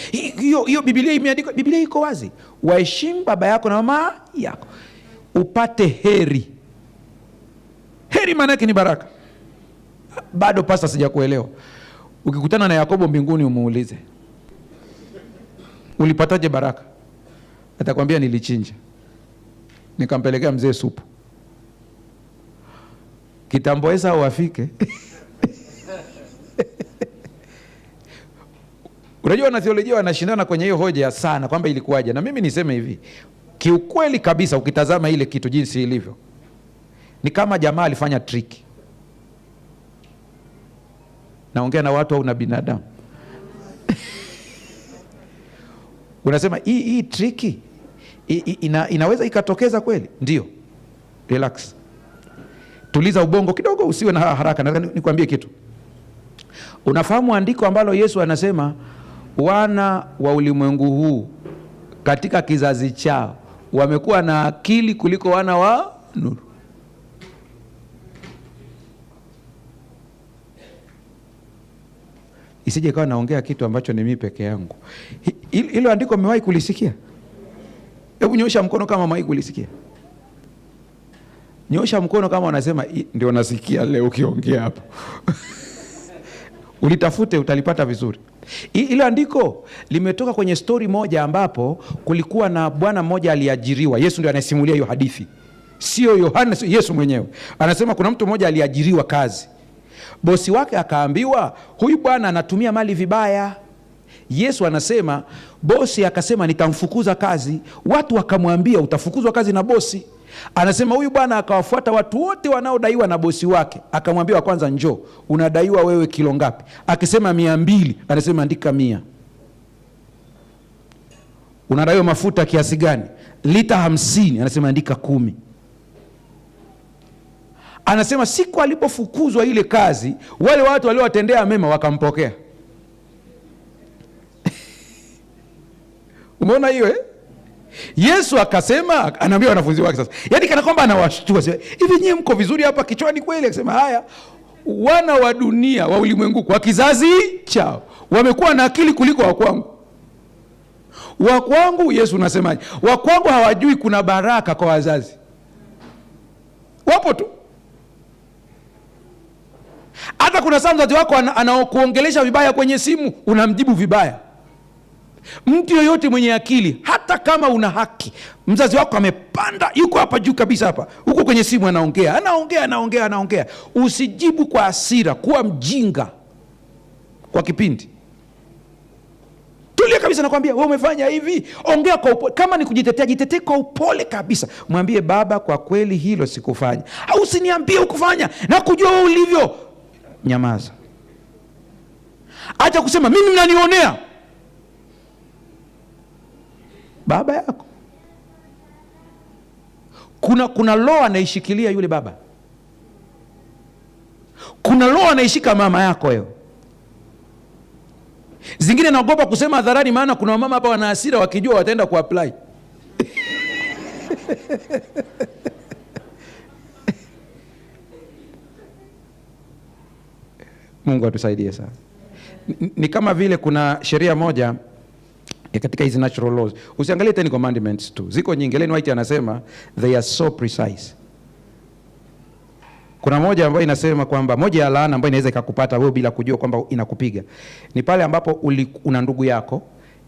hiyo Biblia imeandikwa. Biblia iko wazi, waheshimu baba yako na mama yako upate heri. Heri maana yake ni baraka. Bado pasta, sijakuelewa. Ukikutana na Yakobo mbinguni umuulize, ulipataje baraka? Atakwambia, nilichinja nikampelekea mzee supu. Kitambo Esa wafike. Unajua na theolojia wanashindana kwenye hiyo hoja sana kwamba ilikuwaje. Na mimi niseme hivi, kiukweli kabisa, ukitazama ile kitu jinsi ilivyo, ni kama jamaa alifanya triki. Naongea na watu au na binadamu? Unasema hii triki inaweza ikatokeza kweli? Ndio. Relax, tuliza ubongo kidogo, usiwe na haraka. Nataka nikwambie kitu. Unafahamu andiko ambalo Yesu anasema wana wa ulimwengu huu katika kizazi chao wamekuwa na akili kuliko wana wa nuru. Isije kawa naongea kitu ambacho ni mimi peke yangu. Hilo andiko umewahi kulisikia? Hebu nyosha mkono kama umewahi kulisikia. Nyosha mkono kama unasema ndio nasikia leo ukiongea hapo. Ulitafute, utalipata vizuri. Hilo andiko limetoka kwenye story moja ambapo kulikuwa na bwana mmoja aliajiriwa. Yesu ndio anasimulia hiyo hadithi, sio Yohana, sio Yesu mwenyewe. Anasema kuna mtu mmoja aliajiriwa kazi. Bosi wake akaambiwa, huyu bwana anatumia mali vibaya. Yesu anasema, bosi akasema, nitamfukuza kazi. Watu wakamwambia, utafukuzwa kazi na bosi? Anasema huyu bwana akawafuata watu wote wanaodaiwa na bosi wake. Akamwambia, kwanza njoo, unadaiwa wewe kilo ngapi? Akisema 200. Anasema andika 100. Unadaiwa mafuta kiasi gani? Lita 50. Anasema andika 10. Anasema siku alipofukuzwa ile kazi, wale watu waliowatendea mema wakampokea. Umeona hiyo eh? Yesu akasema, anaambia wanafunzi wake sasa, yaani kana kwamba anawashtua, hivi nyie mko vizuri hapa kichwani kweli? Akasema, haya, wana wa dunia wa ulimwengu kwa kizazi chao wamekuwa na akili kuliko wa kwangu. Wa kwangu, Yesu unasemaje? Wa kwangu hawajui kuna baraka kwa wazazi. Wapo tu. Hata kuna saa mzazi wako anaokuongelesha vibaya kwenye simu, unamjibu vibaya. Mtu yoyote mwenye akili, hata kama una haki, mzazi wako amepanda, yuko hapa juu kabisa hapa, huko kwenye simu anaongea, usijibu kwa hasira, kuwa mjinga kwa kipindi. Tulia kabisa, nakwambia, wewe umefanya hivi, ongea kwa upole. Kama ni kujitetea, jitetee kwa upole kabisa. Mwambie, baba, kwa kweli hilo sikufanya. Au usiniambie ukufanya, na kujua wewe ulivyo. Nyamaza. Acha kusema mimi mnanionea. Baba yako, kuna law anaishikilia yule baba. Kuna law anaishika mama yako wewe. Zingine naogopa kusema hadharani, maana kuna mama hapa wana hasira, wakijua wataenda kuapply. Mungu atusaidie sana. Ni kama vile kuna sheria moja katika hizi natural laws. Usiangalie Ten Commandments tu, ziko nyingi. Ellen White anasema they are so precise. Kuna moja ambayo inasema kwamba moja ya laana ambayo inaweza ikakupata wewe bila kujua kwamba inakupiga ni pale ambapo una ndugu yako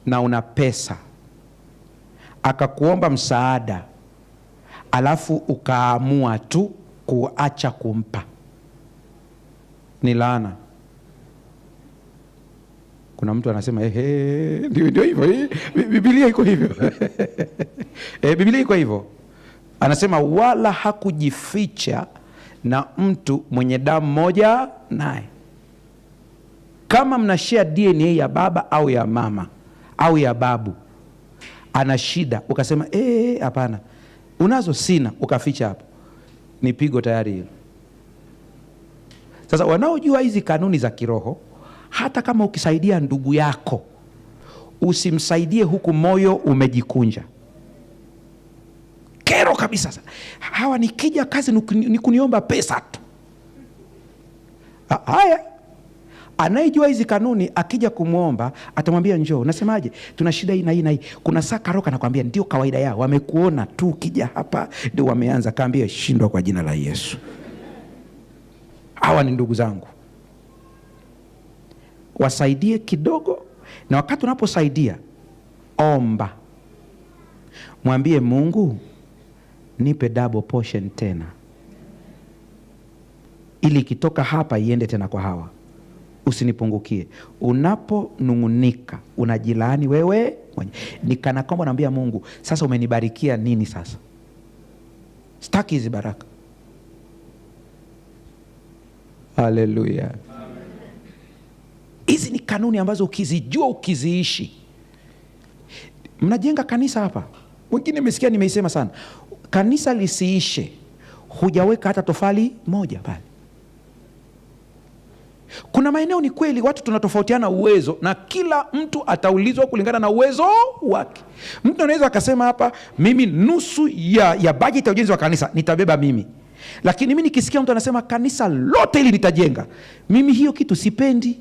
na una pesa, akakuomba msaada, alafu ukaamua tu kuacha kumpa. Ni laana. Kuna mtu anasema ndio hivyo, Biblia iko hivyo. Biblia iko hivyo. Anasema wala hakujificha na mtu mwenye damu moja naye. Kama mna share DNA ya baba au ya mama au ya babu, ana shida ukasema hapana, unazo? Sina, ukaficha hapo, ni pigo tayari hilo. Sasa wanaojua hizi kanuni za kiroho, hata kama ukisaidia ndugu yako, usimsaidie huku moyo umejikunja. Kero kabisa. Hawa nikija kazi ni kuniomba pesa tu. Haya, anayejua hizi kanuni akija kumwomba atamwambia njoo, unasemaje? Tuna shida hii na hii na hii. Kuna saa Karoka anakuambia ndio kawaida yao, wamekuona tu ukija hapa ndio wameanza. Kaambia shindwa kwa jina la Yesu. Hawa ni ndugu zangu, wasaidie kidogo, na wakati unaposaidia omba, mwambie Mungu nipe double portion tena, ili ikitoka hapa iende tena kwa hawa, usinipungukie. Unaponung'unika unajilaani wewe mwenyewe. Ni kana kwamba naambia Mungu, sasa umenibarikia nini sasa? Sitaki hizi baraka. Haleluya. Hizi ni kanuni ambazo ukizijua, ukiziishi. Mnajenga kanisa hapa, wengine nimesikia nimeisema sana, kanisa lisiishe hujaweka hata tofali moja pale. Kuna maeneo ni kweli watu tunatofautiana uwezo, na kila mtu ataulizwa kulingana na uwezo wake. Mtu anaweza akasema hapa, mimi nusu ya bajeti ya ujenzi wa kanisa nitabeba mimi, lakini mimi nikisikia mtu anasema kanisa lote hili nitajenga, mimi hiyo kitu sipendi.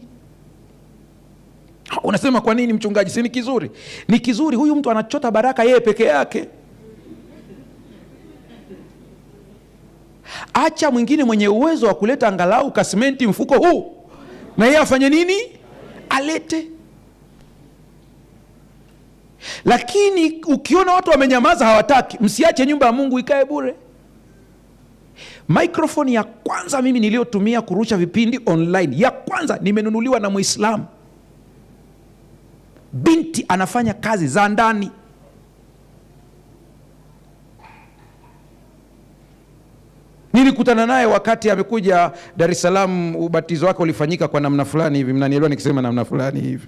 Unasema kwa nini mchungaji? Si ni kizuri? Ni kizuri. Huyu mtu anachota baraka yeye peke yake. Acha mwingine mwenye uwezo wa kuleta angalau kasimenti mfuko huu, na yeye afanye nini? Alete. Lakini ukiona watu wamenyamaza, hawataki, msiache nyumba ya Mungu ikae bure. Microphone ya kwanza mimi niliyotumia kurusha vipindi online, ya kwanza nimenunuliwa na Muislamu. Binti anafanya kazi za ndani. Nilikutana naye wakati amekuja Dar es Salaam, ubatizo wake ulifanyika kwa namna fulani hivi, mnanielewa nikisema namna fulani hivi.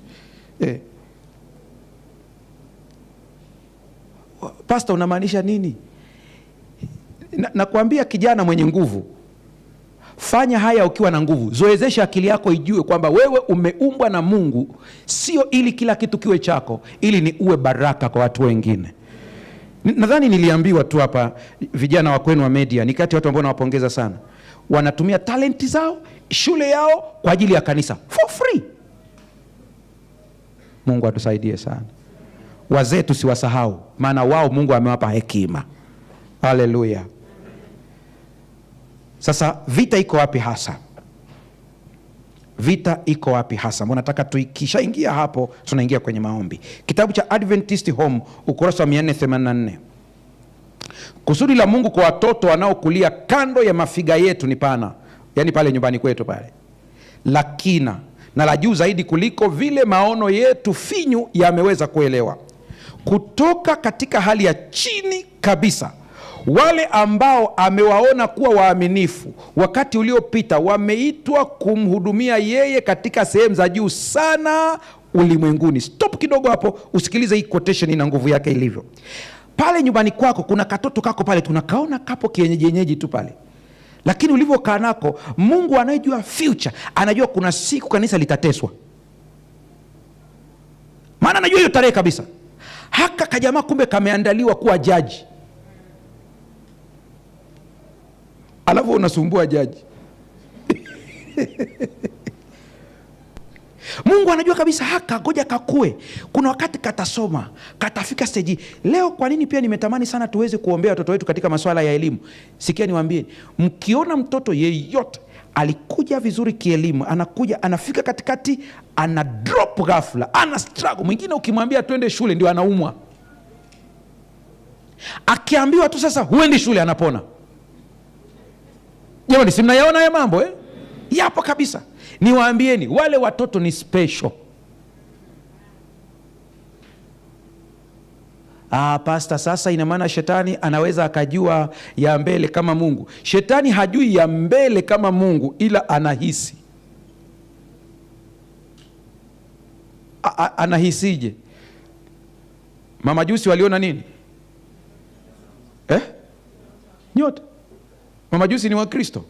Pastor, unamaanisha nini? Nakwambia kijana mwenye nguvu, fanya haya ukiwa na nguvu. Zoezesha akili yako ijue kwamba wewe umeumbwa na Mungu, sio ili kila kitu kiwe chako, ili ni uwe baraka kwa watu wengine. Nadhani niliambiwa tu hapa, vijana wa kwenu wa media ni kati ya watu ambao nawapongeza sana. Wanatumia talenti zao, shule yao kwa ajili ya kanisa for free. Mungu atusaidie sana. Wazee tusiwasahau, maana wao Mungu amewapa hekima. Haleluya. Sasa vita iko wapi hasa? Vita iko wapi hasa? Mbona nataka tukishaingia hapo tunaingia kwenye maombi. Kitabu cha Adventist Home ukurasa wa 484. Kusudi la Mungu kwa watoto wanaokulia kando ya mafiga yetu ni pana, yani pale nyumbani kwetu pale, lakina na la juu zaidi kuliko vile maono yetu finyu yameweza kuelewa. Kutoka katika hali ya chini kabisa, wale ambao amewaona kuwa waaminifu wakati uliopita wameitwa kumhudumia yeye katika sehemu za juu sana ulimwenguni. Stop kidogo hapo, usikilize hii quotation, ina nguvu yake ilivyo. Pale nyumbani kwako kuna katoto kako pale, tunakaona kapo kienyeji tu pale, lakini ulivyokaa nako, Mungu anayejua future anajua kuna siku kanisa litateswa. Maana anajua hiyo tarehe kabisa. Haka kajamaa kumbe kameandaliwa kuwa jaji, alafu unasumbua jaji. Mungu anajua kabisa haka ngoja kakue, kuna wakati katasoma, katafika stage. Leo kwa nini pia nimetamani sana tuweze kuombea watoto wetu katika masuala ya elimu? Sikia niwaambie, mkiona mtoto yeyote alikuja vizuri kielimu, anakuja anafika katikati ana drop ghafla, ana struggle. Mwingine ukimwambia twende shule ndio anaumwa, akiambiwa tu sasa huendi shule anapona. Jamani, si mnayaona haya mambo Yapo kabisa. Niwaambieni, wale watoto ni special. Pastor, sasa ina maana shetani anaweza akajua ya mbele kama Mungu. Shetani hajui ya mbele kama Mungu, ila anahisi. anahisije? Mamajusi waliona nini? Nyota. Mamajusi ni Wakristo?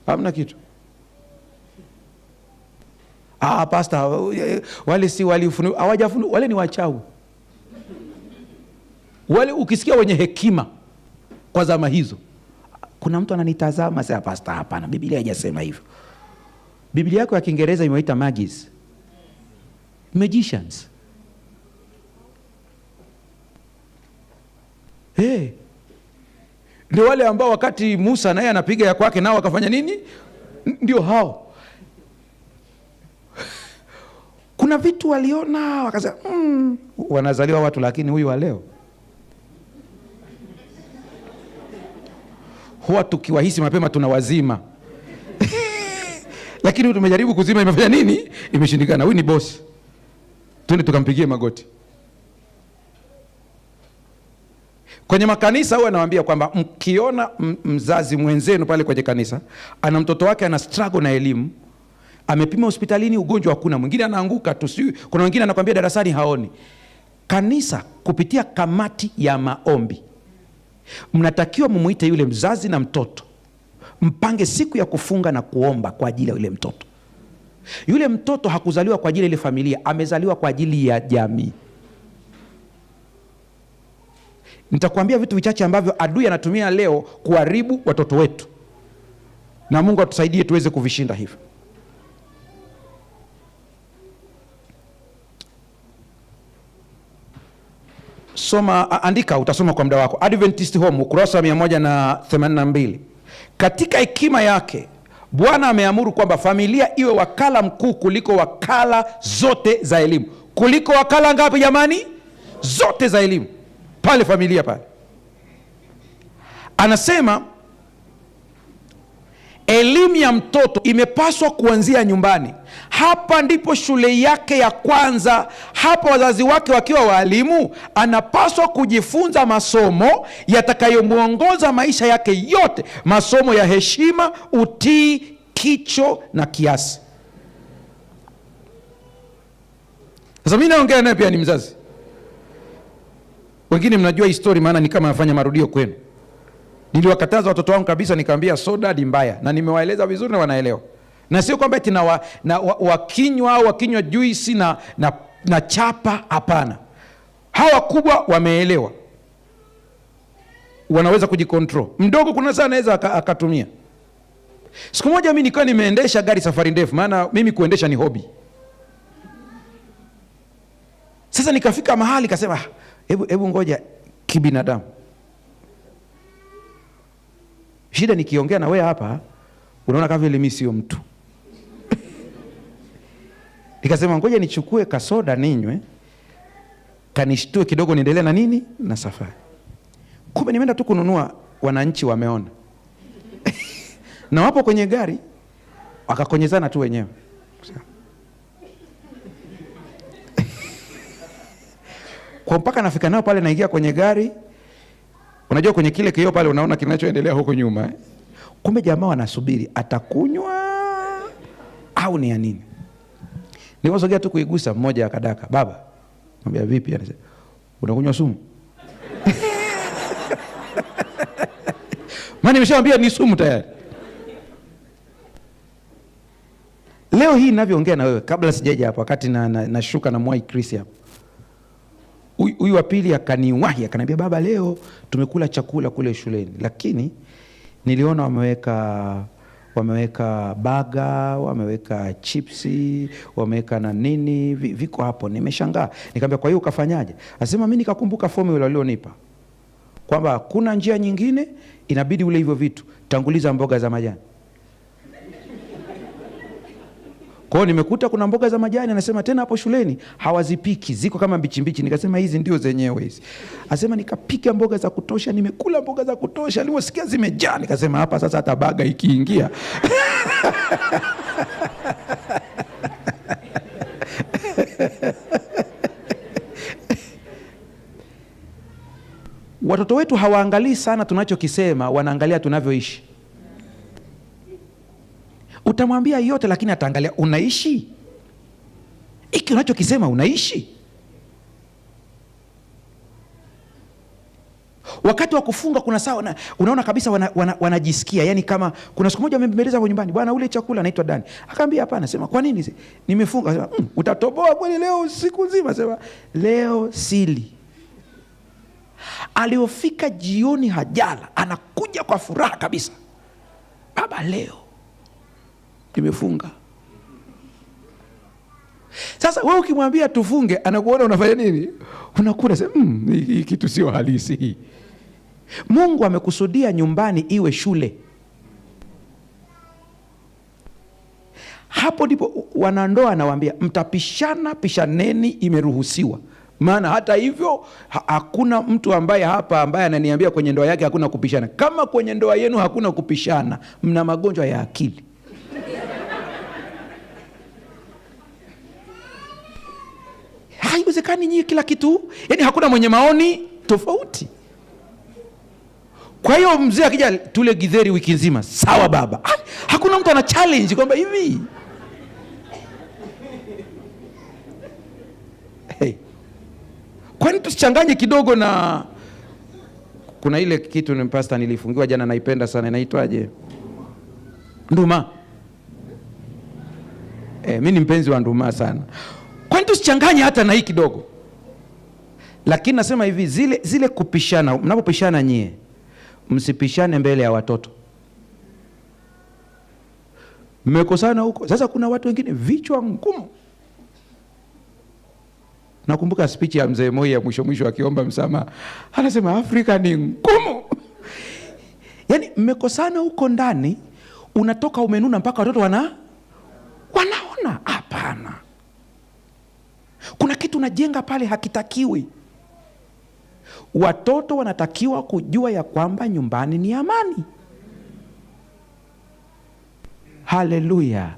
Hamna kitu. Pastor, wale si walifunua, hawajafunua, wale ni wachawi. Wale ukisikia wenye hekima kwa zama hizo. Kuna mtu ananitazama sasa, pastor, hapana, Biblia haijasema hivyo. Biblia yako ya Kiingereza imewaita magis, magicians. Ndio wale ambao wakati Musa naye anapiga ya kwake nao wakafanya nini? Ndio hao. Kuna vitu waliona wakasema wanazaliwa watu, lakini huyu wa leo huwa tukiwahisi mapema tunawazima. Lakini tumejaribu kuzima, imefanya nini? Imeshindikana. Huyu ni boss, twende tukampigie magoti. Kwenye makanisa huwa nawaambia kwamba mkiona mzazi mwenzenu pale kwenye kanisa ana mtoto wake ana struggle na elimu, amepima hospitalini, ugonjwa hakuna, mwingine anaanguka tu, kuna wengine anakuambia darasani haoni. Kanisa kupitia kamati ya maombi mnatakiwa mumuite yule mzazi na mtoto, mpange siku ya kufunga na kuomba kwa ajili ya yule mtoto. Yule mtoto hakuzaliwa kwa ajili ya ile familia, amezaliwa kwa ajili ya jamii. Nitakwambia vitu vichache ambavyo adui anatumia leo kuharibu watoto wetu, na Mungu atusaidie tuweze kuvishinda hivyo. Soma, andika, utasoma kwa muda wako. Adventist Home ukurasa 182. Katika hekima yake Bwana ameamuru kwamba familia iwe wakala mkuu kuliko wakala zote za elimu. Kuliko wakala ngapi jamani? Zote za elimu. Pale familia pale anasema elimu ya mtoto imepaswa kuanzia nyumbani. Hapa ndipo shule yake ya kwanza. Hapa wazazi wake wakiwa walimu, anapaswa kujifunza masomo yatakayomuongoza maisha yake yote, masomo ya heshima, utii, kicho na kiasi. Sasa mimi naongea naye pia ni mzazi. Wengine mnajua histori, maana ni kama nafanya marudio kwenu. Niliwakataza watoto wangu kabisa, nikamwambia soda ni mbaya, na nimewaeleza vizuri na wanaelewa. Na sio kwamba eti wakinywa juisi na chapa, hapana. Hawa kubwa wameelewa, wanaweza kujikontrol. Mdogo kuna saa anaweza akatumia. Siku moja mimi nilikuwa nimeendesha gari safari ndefu, maana mimi kuendesha ni hobby. Sasa nikafika mahali kasema, hebu ngoja kibinadamu. Shida nikiongea na wewe hapa, unaona kama vile mimi sio mtu. Nikasema ngoja nichukue kasoda ninywe, kanishtue kidogo, niendelee na nini na safari. Kumbe nimeenda tu kununua, wananchi wameona. Na wapo kwenye gari, wakakonyezana tu wenyewe. Kwa mpaka nafika nao pale, naingia kwenye gari. Unajua kwenye kile kioo pale unaona kinachoendelea huko nyuma. Kumbe jamaa wanasubiri atakunywa au ni ya nini. Niliposogea tu kuigusa, mmoja akadaka, baba. Mwambia vipi? Anasema, unakunywa sumu? Maana nimeshaambia ni sumu tayari. Leo hii ninavyoongea na wewe, kabla sijaja hapa, wakati nashuka na Mwai Chris hapa, huyu wa pili akaniwahi, akaniambia, baba, leo tumekula chakula kule shuleni, lakini niliona wameweka baga, wameweka chipsi, wameweka na nini, viko hapo. Nimeshangaa. Nikamwambia, kwa hiyo ukafanyaje? Asema, mimi nikakumbuka formula walionipa kwamba kuna njia nyingine, inabidi ule hivyo vitu, tanguliza mboga za majani. Kwa hiyo nimekuta kuna mboga za majani, anasema tena hapo shuleni hawazipiki, ziko kama mbichi mbichi. Nikasema hizi ndio zenyewe hizi. Asema nikapika mboga za kutosha, nimekula mboga za kutosha, niliposikia zimejaa nikasema hapa sasa hata baga ikiingia. Watoto wetu hawaangalii sana tunachokisema, wanaangalia tunavyoishi. Utamwambia yote lakini ataangalia unaishi. hiki unachokisema unaishi? Wakati wa kufunga kuna saa unaona kabisa wanajisikia, yani kama kuna siku moja wamembeleza kwa nyumbani, bwana ule chakula anaitwa Dani. Akaambia hapana. Sema kwa nini? Nimefunga. Sema utatoboa kweli leo siku nzima? Sema leo sili. Aliofika jioni hajala, anakuja kwa furaha kabisa, baba leo nimefunga. Sasa wewe ukimwambia tufunge, anakuona unafanya nini? Unakula sema hii kitu sio halisi hii. Mungu amekusudia nyumbani iwe shule. Hapo ndipo wanandoa anawaambia mtapishana, pishaneni, imeruhusiwa. Maana hata hivyo hakuna mtu ambaye hapa ambaye ananiambia kwenye ndoa yake hakuna kupishana. Kama kwenye ndoa yenu hakuna kupishana, mna magonjwa ya akili. Haiwezekani nyinyi kila kitu, yani hakuna mwenye maoni tofauti. Kwa hiyo mzee akija tule githeri wiki nzima, sawa baba. Hakuna mtu ana challenge kwamba hivi. Hey. Kwani tusichanganye kidogo na kuna ile kitu ni pasta nilifungiwa jana, naipenda sana, inaitwaje? Nduma. Mimi ni mpenzi wa nduma sana. Kwani tusichanganye hata na hii kidogo? Lakini nasema hivi, zile kupishana, mnapopishana nyie, msipishane mbele ya watoto. Mmekosana huko. Sasa kuna watu wengine vichwa ngumu. Nakumbuka speech ya mzee Moi ya mwisho akiomba msamaha. Anasema Afrika ni ngumu. Yaani mmekosana huko ndani, unatoka umenuna mpaka watoto wanaona. Hapana. Kuna kitu unajenga pale hakitakiwi. Watoto wanatakiwa kujua ya kwamba nyumbani ni amani. Haleluya.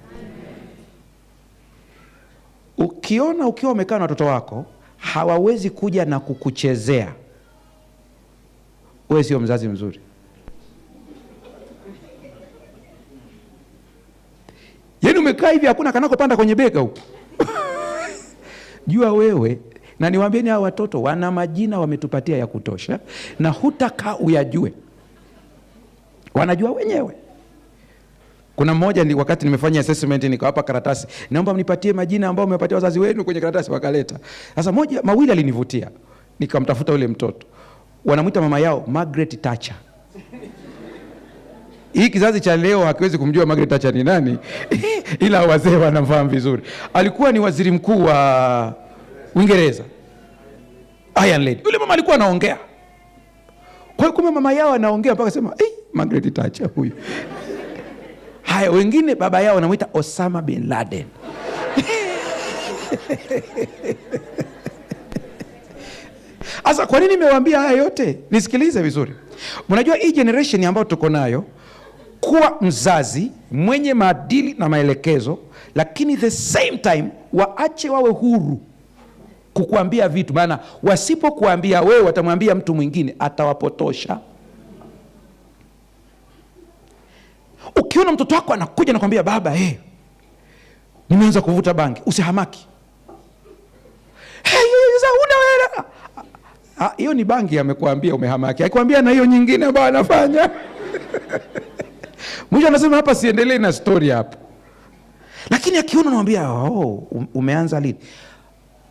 Ukiona ukiwa umekaa na watoto wako hawawezi kuja na kukuchezea, wewe sio mzazi mzuri. Yaani umekaa hivi hakuna kanako panda kwenye bega huko. Jua wewe, na niwaambieni hao watoto wana majina wametupatia ya kutosha, na hutaka uyajue. Wanajua wenyewe. Kuna mmoja ni wakati nimefanya assessment nikawapa karatasi, naomba mnipatie majina ambao mmepatia wazazi wenu kwenye karatasi, wakaleta. Sasa mawili alinivutia. Nikamtafuta yule mtoto. Wanamuita mama yao Margaret Thatcher. Hii kizazi cha leo hakiwezi kumjua Margaret Thatcher ni nani, ila wazee wanamfahamu vizuri. Alikuwa ni waziri mkuu wa Uingereza. Iron Lady. Yule mama alikuwa anaongea. Kwa hiyo kumbe mama yao anaongea mpaka sema, Margaret Thatcher huyu. Haya, wengine baba yao wanamuita Osama bin Laden. Asa kwa nini nimewaambia haya yote? Nisikilize vizuri. Mnajua hii generation ambayo tuko nayo, kuwa mzazi mwenye maadili na maelekezo, lakini the same time waache wawe huru kukuambia vitu. Maana wasipokuambia wewe watamwambia mtu mwingine, atawapotosha. Ukiona mtoto wako anakuja na kwambia baba, nimeanza kuvuta bangi, usihamaki. Hiyo ni bangi amekuambia umehamaki. Akikwambia na hiyo nyingine ambayo anafanya. Mwisho anasema hapa siendelee na story hapo. Lakini akiona anamwambia, umeanza lini?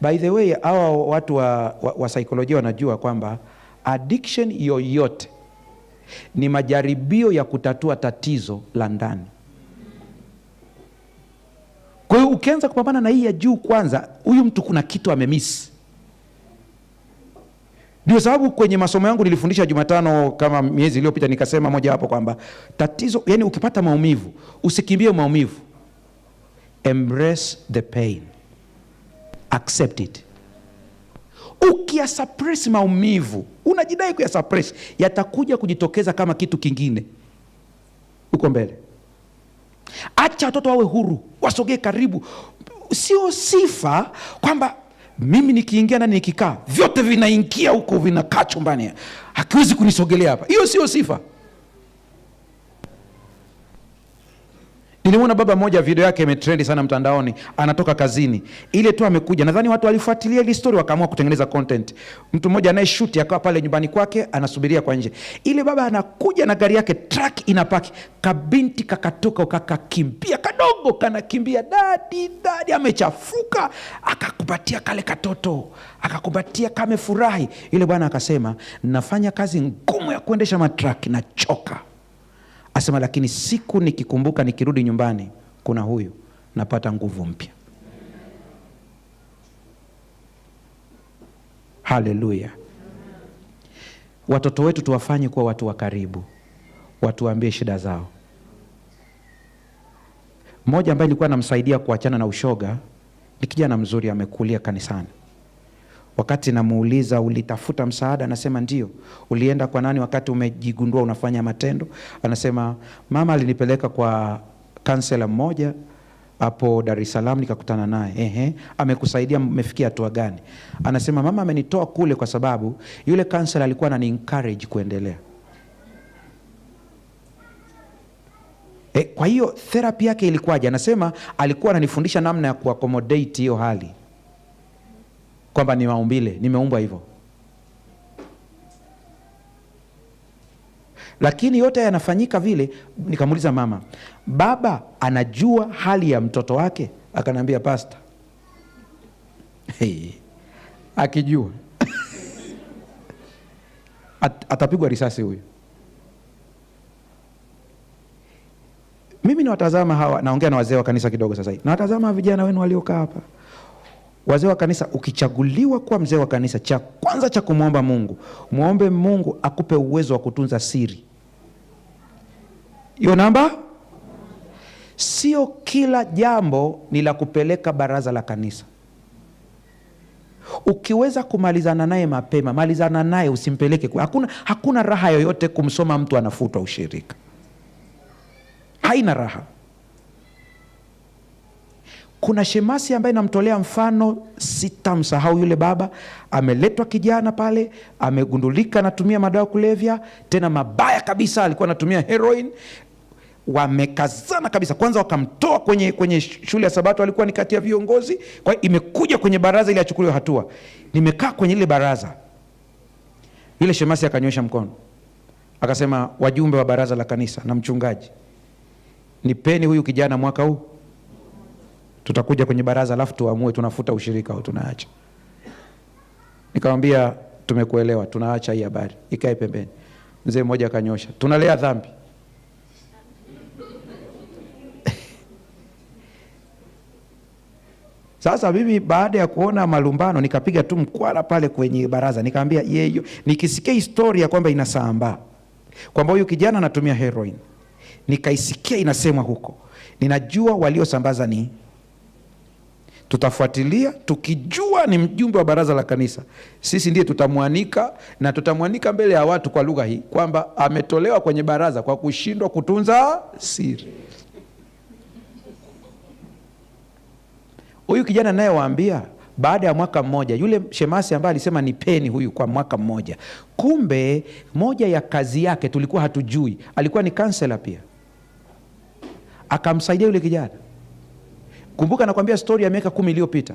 By the way, hawa watu wa saikolojia wanajua kwamba addiction yoyote ni majaribio ya kutatua tatizo la ndani. Kwa hiyo ukianza kupambana na hii ya juu kwanza, huyu mtu kuna kitu amemiss. Ndio sababu kwenye masomo yangu nilifundisha Jumatano kama miezi iliyopita, nikasema moja hapo kwamba tatizo, yani ukipata maumivu, usikimbie maumivu. Embrace the pain. Accept it. Ukiyasuppress maumivu, unajidai kuyasuppress, yatakuja kujitokeza kama kitu kingine uko mbele. Acha watoto wawe huru, wasogee karibu. Sio sifa kwamba mimi nikiingia ndani nikikaa, vyote vinaingia huko, vinakaa chumbani, hakiwezi kunisogelea hapa. Hiyo sio sifa. Nilimwona baba mmoja, video yake imetrendi sana mtandaoni, anatoka kazini, ile tu amekuja, nadhani watu walifuatilia ile story wakaamua kutengeneza content. Mtu mmoja anayeshoot akawa pale nyumbani kwake anasubiria kwa nje, ile baba anakuja na gari yake, truck inapaki, kabinti kakatoka kakakimbia, kadogo kanakimbia, dadi amechafuka, akakupatia kale katoto, akakupatia kamefurahi. Ile bwana akasema, nafanya kazi ngumu ya kuendesha matruck, nachoka. Asema, lakini siku nikikumbuka nikirudi nyumbani kuna huyu, napata nguvu mpya. Haleluya. Watoto wetu tuwafanye kuwa watu wa karibu, watuambie shida zao. Mmoja ambaye nilikuwa namsaidia kuachana na ushoga ni kijana mzuri, amekulia kanisani. Wakati namuuliza, ulitafuta msaada? Anasema ndio. Ulienda kwa nani wakati umejigundua unafanya matendo? Anasema, mama alinipeleka kwa kansela mmoja hapo Dar es Salaam, nikakutana naye. Amekusaidia, mmefikia hatua gani? Anasema, mama amenitoa kule kwa sababu yule kansela alikuwa anani encourage kuendelea. Kwa hiyo therapy yake ilikuwaje? Anasema alikuwa ananifundisha namna ya kuaccommodate hiyo hali, kwamba ni maumbile, nimeumbwa hivyo. Lakini yote yanafanyika vile. Nikamuuliza, mama, baba anajua hali ya mtoto wake? Akanambia, pastor, akijua atapigwa risasi huyu. Mimi nawatazama hawa, naongea na wazee wa kanisa kidogo sasa hivi, nawatazama vijana wenu waliokaa hapa. Wazee wa kanisa, ukichaguliwa kuwa mzee wa kanisa, cha kwanza cha kumwomba Mungu, muombe Mungu akupe uwezo wa kutunza siri. Hiyo namba. Sio kila jambo ni la kupeleka baraza la kanisa. Ukiweza kumalizana naye mapema, malizana naye, usimpeleke. Hakuna raha yoyote kumsoma mtu anafutwa ushirika. Haina raha. Kuna shemasi ambaye namtolea mfano, sitamsahau yule baba. Ameletwa kijana pale, amegundulika anatumia madawa kulevya, tena mabaya kabisa, alikuwa anatumia heroin. Wamekazana kabisa. Kwanza wakamtoa kwenye shule ya Sabato, alikuwa ni kati ya viongozi. Kwa hiyo imekuja kwenye baraza ili achukuliwe hatua. Nimekaa kwenye ile baraza, yule shemasi akanyosha mkono, akasema, wajumbe wa baraza la kanisa na mchungaji, nipeni huyu kijana mwaka huu, tutakuja kwenye baraza alafu tuamue tunafuta ushirika au tunaacha. Nikamwambia, tumekuelewa, tunaacha hii habari, ikae pembeni. Mzee mmoja akanyosha, tunalea dhambi. Sasa mimi baada ya kuona malumbano, nikapiga tu mkwara pale kwenye baraza, nikamwambia yeye, nikisikia historia kwamba inasambaa kwamba huyu kijana anatumia heroin, nikaisikia inasemwa huko, ninajua waliosambaza ni, tutafuatilia. Tukijua ni mjumbe wa baraza la kanisa, sisi ndiye tutamwanika, na tutamwanika mbele ya watu kwa lugha hii kwamba ametolewa kwenye baraza kwa kushindwa kutunza siri. Huyu kijana naye waambia, baada ya mwaka mmoja, yule shemasi ambaye alisema nipeni huyu kwa mwaka mmoja, kumbe moja ya kazi yake tulikuwa hatujui, alikuwa ni kansela pia. Akamsaidia yule kijana. Kumbuka nakwambia story ya miaka 10 iliyopita.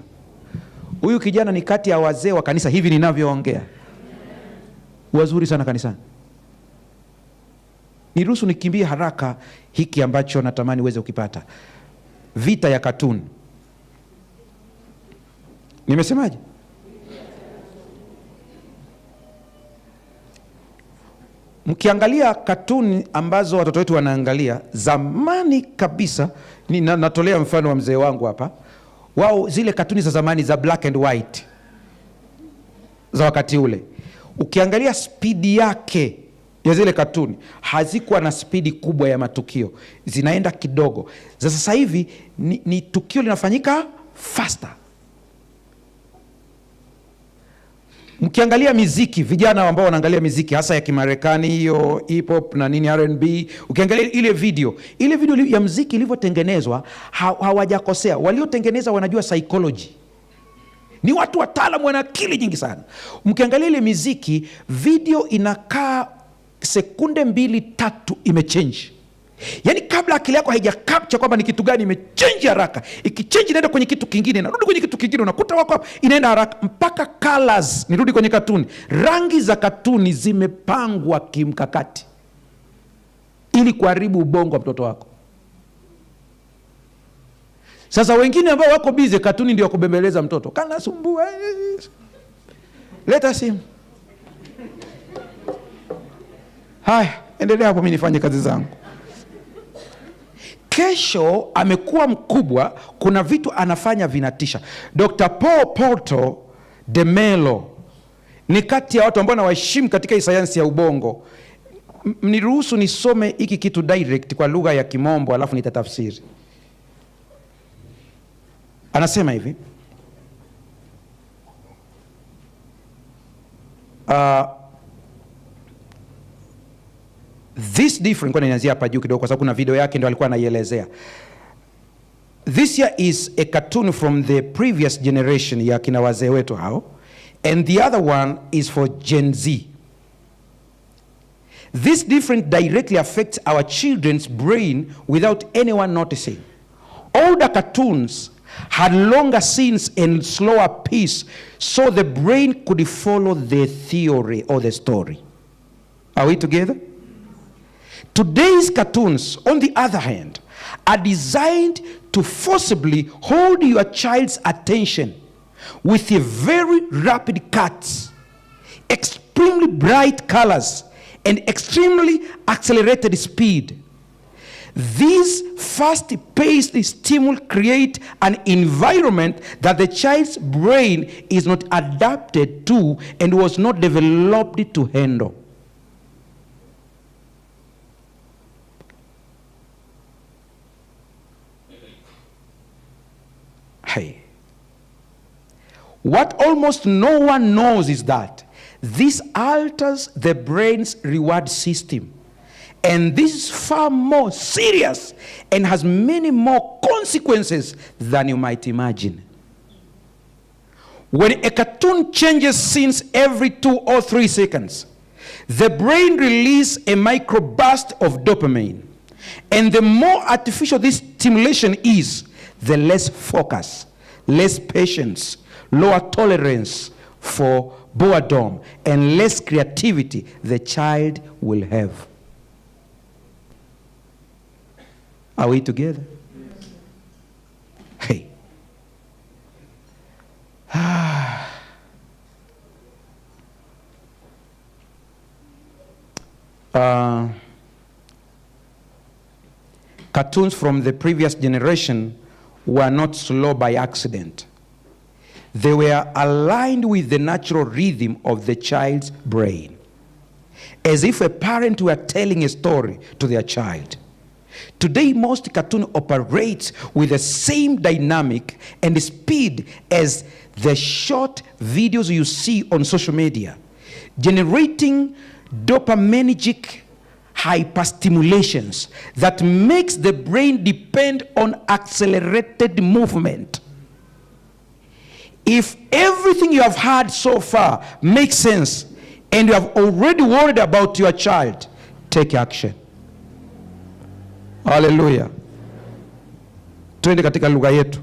Huyu kijana ni kati ya wazee wa kanisa hivi ninavyoongea, wazuri sana kanisani. Niruhusu nikimbie haraka hiki ambacho natamani uweze ukipata. Vita ya katuni. Nimesemaje? Mkiangalia katuni ambazo watoto wetu wanaangalia zamani kabisa, natolea mfano wa mzee wangu hapa. Wao zile katuni za zamani za black and white za wakati ule, ukiangalia spidi yake ya zile katuni hazikuwa na spidi kubwa ya matukio, zinaenda kidogo. Za sasa hivi ni tukio linafanyika faster. Mkiangalia miziki, vijana ambao wanaangalia miziki hasa ya Kimarekani, hiyo hip hop na nini, R&B, ukiangalia ile video ya muziki ilivyotengenezwa, hawajakosea. Waliotengeneza wanajua psychology, ni watu wataalamu, wana akili nyingi sana. Mkiangalia ile miziki, video inakaa sekunde 2-3 imechange. Yaani kabla akili yako haija capture kwamba ni kitu gani, imechange haraka. Ikichange inaenda kwenye kitu kingine, inarudi kwenye kitu kingine, unakuta wako hapa, inaenda haraka mpaka colors. Nirudi kwenye katuni, rangi za katuni zimepangwa kimkakati ili kuharibu ubongo wa mtoto wako. Sasa wengine ambao wako busy, katuni ndio kubembeleza mtoto, kana sumbua, leta simu, haya endelea hapo, mimi nifanye kazi zangu. Kesho amekuwa mkubwa, kuna vitu anafanya vinatisha. Dr. Paul Porto de Mello ni kati ya watu ambao nawaheshimu katika hii sayansi ya ubongo. Mniruhusu nisome hiki kitu direct kwa lugha ya Kimombo alafu nitatafsiri. Anasema hivi, this different, kwa nianzia hapa juu kidogo kwa sababu kuna video yake ndio alikuwa anaielezea. This here is a cartoon from the previous generation ya kina wazee wetu hao, and the other one is for Gen Z. This difference directly affects our children's brain without anyone noticing. Older cartoons had longer scenes and slower pace, so the brain could follow the theory or the story. Are we together? Today's cartoons, on the other hand, are designed to forcibly hold your child's attention with a very rapid cuts, extremely bright colors, and extremely accelerated speed. These fast-paced stimuli create an environment that the child's brain is not adapted to and was not developed to handle. Hey. What almost no one knows is that this alters the brain's reward system. And this is far more serious and has many more consequences than you might imagine. When a cartoon changes scenes every 2 or 3 seconds, the brain releases a microburst of dopamine. And the more artificial this stimulation is, the less focus, less patience, lower tolerance for boredom, and less creativity the child will have. Are we together? Hey. Cartoons from the previous generation were not slow by accident. They were aligned with the natural rhythm of the child's brain, as if a parent were telling a story to their child. Today, most cartoon operates with the same dynamic and speed as the short videos you see on social media, generating dopaminergic hyperstimulations that makes the brain depend on accelerated movement. If everything you have heard so far makes sense and you have already worried about your child, take action. Hallelujah. Twende katika lugha yetu.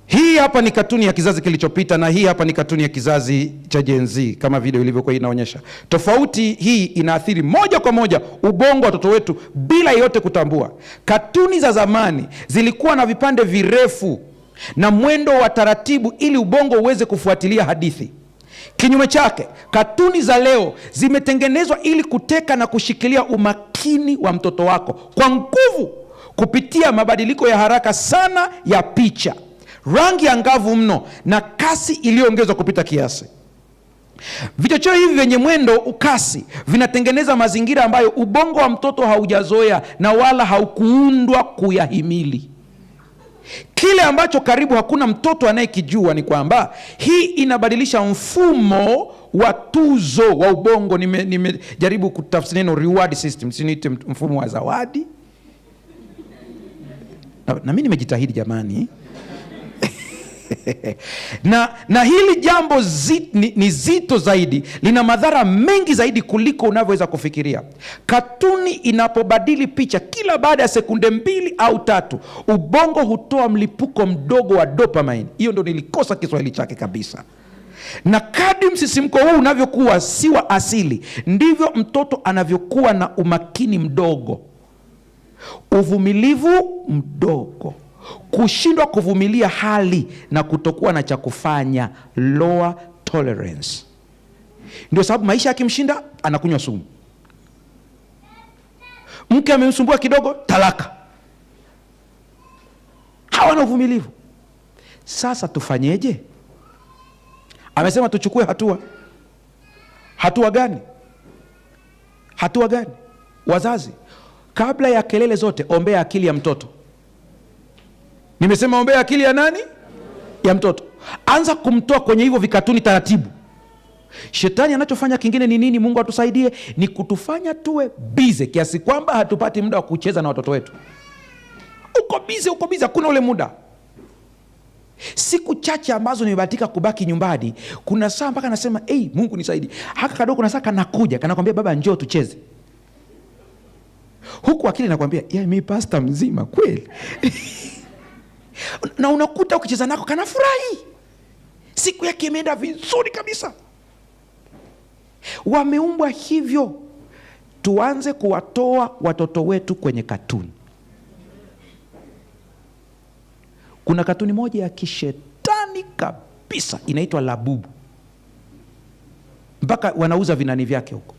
Hii hapa ni katuni ya kizazi kilichopita na hii hapa ni katuni ya kizazi cha Gen Z kama video ilivyokuwa inaonyesha. Tofauti hii inaathiri moja kwa moja ubongo wa watoto wetu bila yote kutambua. Katuni za zamani zilikuwa na vipande virefu na mwendo wa taratibu ili ubongo uweze kufuatilia hadithi. Kinyume chake, katuni za leo zimetengenezwa ili kuteka na kushikilia umakini wa mtoto wako kwa nguvu kupitia mabadiliko ya haraka sana ya picha, rangi angavu mno na kasi iliyoongezwa kupita kiasi. Vichocheo hivi vyenye mwendo ukasi vinatengeneza mazingira ambayo ubongo wa mtoto haujazoea na wala haukuundwa kuyahimili. Kile ambacho karibu hakuna mtoto anayekijua ni kwamba hii inabadilisha mfumo wa tuzo wa ubongo. Nimejaribu kutafsiri neno reward system, siniite mfumo wa zawadi. Na mimi nimejitahidi jamani. na hili jambo ni zito zaidi, lina madhara mengi zaidi kuliko unavyoweza kufikiria. Katuni inapobadili picha kila baada ya sekunde 2 au 3, ubongo hutoa mlipuko mdogo wa dopamine. Hiyo ndo nilikosa Kiswahili chake kabisa. Na kadri msisimko huu unavyokuwa si wa asili, ndivyo mtoto anavyokuwa na umakini mdogo, uvumilivu mdogo, kushindwa kuvumilia hali na kutokuwa na cha kufanya, lower tolerance. Ndio sababu maisha yakimshinda anakunywa sumu, mke amemsumbua kidogo, talaka. Hawana uvumilivu. Sasa tufanyeje? Amesema tuchukue hatua. Hatua gani? Hatua gani? Wazazi, kabla ya kelele zote, ombea akili ya mtoto. Nimesema ombea akili ya nani? Ya mtoto. Anza kumtoa kwenye hivyo vikatuni taratibu. Shetani anachofanya kingine ni nini? Mungu atusaidie, ni kutufanya tuwe bize kiasi kwamba hatupati muda wa kucheza na watoto wetu. Uko bize, hakuna ule muda. Siku chache ambazo nimebahatika kubaki nyumbani, kuna saa mpaka nasema Mungu nisaidie. Haka kadogo kuna saa kanakuja kanakwambia, baba njoo tucheze. Huku akili nakwambia, mimi pasta mzima kweli. Na unakuta ukicheza nako kanafurahi, siku yake imeenda vizuri kabisa. Wameumbwa hivyo. Tuanze kuwatoa watoto wetu kwenye katuni. Kuna katuni moja ya kishetani kabisa inaitwa Labubu, mpaka wanauza vinani vyake huko.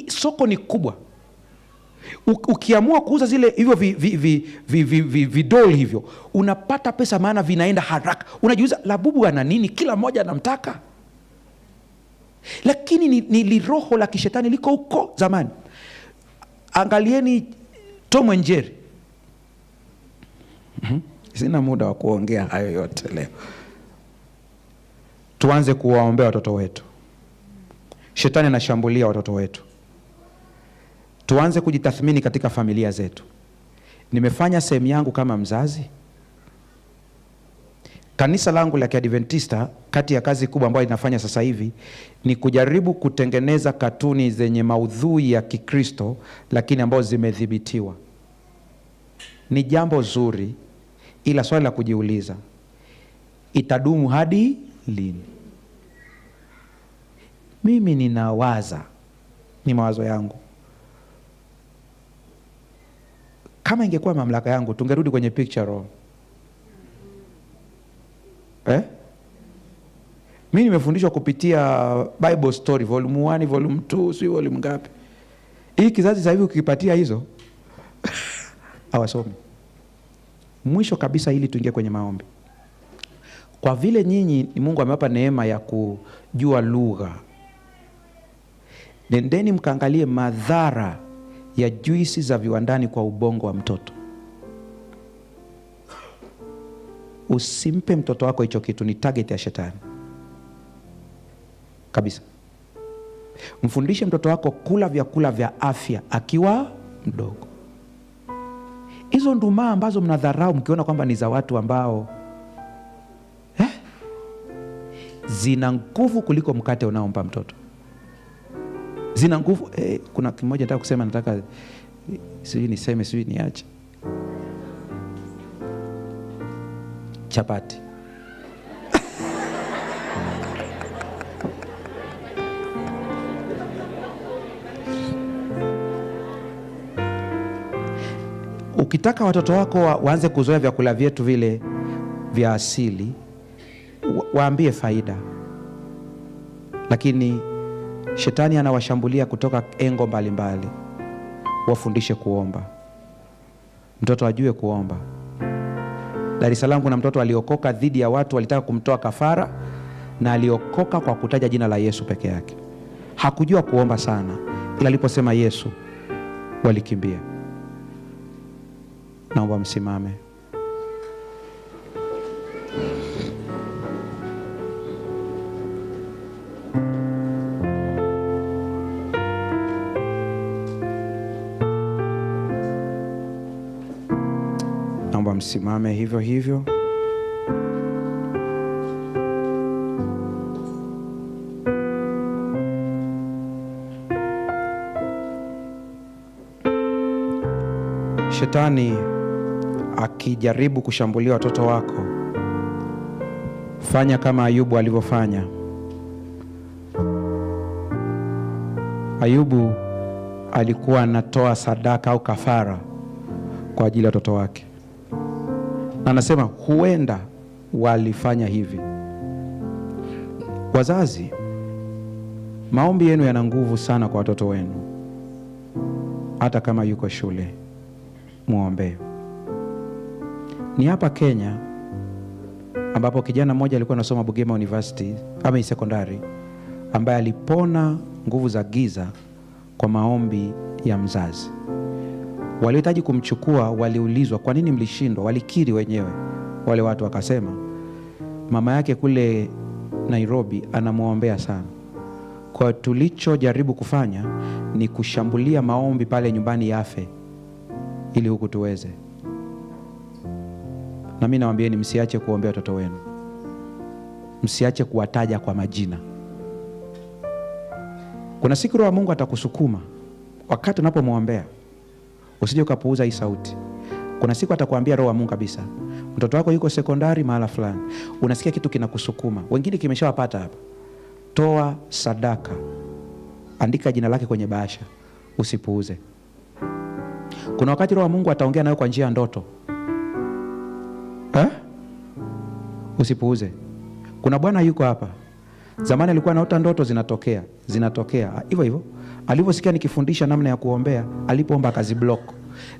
Soko ni kubwa. Ukiamua kuuza zile hivyo vidoli hivyo, unapata pesa, maana vinaenda haraka. Unajiuliza, Labubu ana nini? Kila mmoja anamtaka. Lakini ni liroho la kishetani liko huko zamani. Angalieni Tom and Jerry. Sina muda wa kuongea hayo yote leo. Tuanze kuwaombea watoto wetu. Shetani anashambulia watoto wetu. Tuanze kujitathmini katika familia zetu. Nimefanya sehemu yangu kama mzazi? Kanisa langu la Kiadventista, kati ya kazi kubwa ambayo linafanya sasa hivi ni kujaribu kutengeneza katuni zenye maudhui ya Kikristo, lakini ambazo zimedhibitiwa. Ni jambo zuri, ila swali la kujiuliza, itadumu hadi lini? Mimi ninawaza, ni mawazo yangu, kama ingekuwa mamlaka yangu tungerudi kwenye picture room. Mimi nimefundishwa kupitia Bible story volume 1, volume 2, si volume ngapi. Hii kizazi sasa hivi ukipatia hizo hawasomi. Mwisho kabisa, ili tuingie kwenye maombi. Kwa vile nyinyi Mungu amewapa neema ya kujua lugha, nendeni mkaangalie madhara ya juisi za viwandani kwa ubongo wa mtoto. Usimpe mtoto wako hicho kitu, ni target ya shetani kabisa. Mfundishe mtoto wako kula vyakula vya afya akiwa mdogo. Hizo ndumaa ambazo mnadharau mkiona kwamba ni za watu ambao zina nguvu kuliko mkate unaompa mtoto. Zina nguvu. Kuna kimoja nataka kusema, nataka sijui niseme sijui niache. Chapati. Ukitaka watoto wako waanze kuzoea vyakula vyetu vile vya asili, waambie faida. Lakini shetani anawashambulia kutoka engo mbalimbali. Wafundishe kuomba. Mtoto ajue kuomba. Dar es Salaam kuna mtoto aliokoka dhidi ya watu walitaka kumtoa kafara, na aliokoka kwa kutaja jina la Yesu peke yake. Hakujua kuomba sana, ila aliposema Yesu walikimbia. Naomba msimame. Naomba msimame hivyo hivyo. Shetani akijaribu kushambulia watoto wako, fanya kama Ayubu alivyofanya. Ayubu alikuwa anatoa sadaka au kafara kwa ajili ya watoto wake, na anasema huenda walifanya hivi. Wazazi, maombi yenu yana nguvu sana kwa watoto wenu. Hata kama yuko shule, muombe. Ni hapa Kenya ambapo kijana mmoja alikuwa anasoma Bugema University ama sekondari, ambaye alipona nguvu za giza kwa maombi ya mzazi. Walihitaji kumchukua, waliulizwa kwa nini mlishindwa, walikiri wenyewe wale watu, wakasema mama yake kule Nairobi anamuombea sana. Kwa tulichojaribu kufanya ni kushambulia maombi pale nyumbani yafe ili huku tuweze. Na mimi nawaambieni, msiache kuombea watoto wenu. Msiache kuwataja kwa majina. Kuna siku Roho wa Mungu atakusukuma wakati unapomwombea. Usije ukapuuza hii sauti. Kuna siku atakwambia Roho wa Mungu kabisa, mtoto wako yuko sekondari mahala fulani. Unasikia kitu kinakusukuma. Wengine kimeshawapata hapa. Toa sadaka. Andika jina lake kwenye bahasha. Usipuuze. Kuna wakati Roho wa Mungu ataongea nawe kwa njia ya ndoto. Usipuuze. Kuna bwana yuko hapa. Zamani alikuwa anaota ndoto zinatokea hivyo hivyo. Alivyosikia nikifundisha namna ya kuombea, alipoomba akaziblock.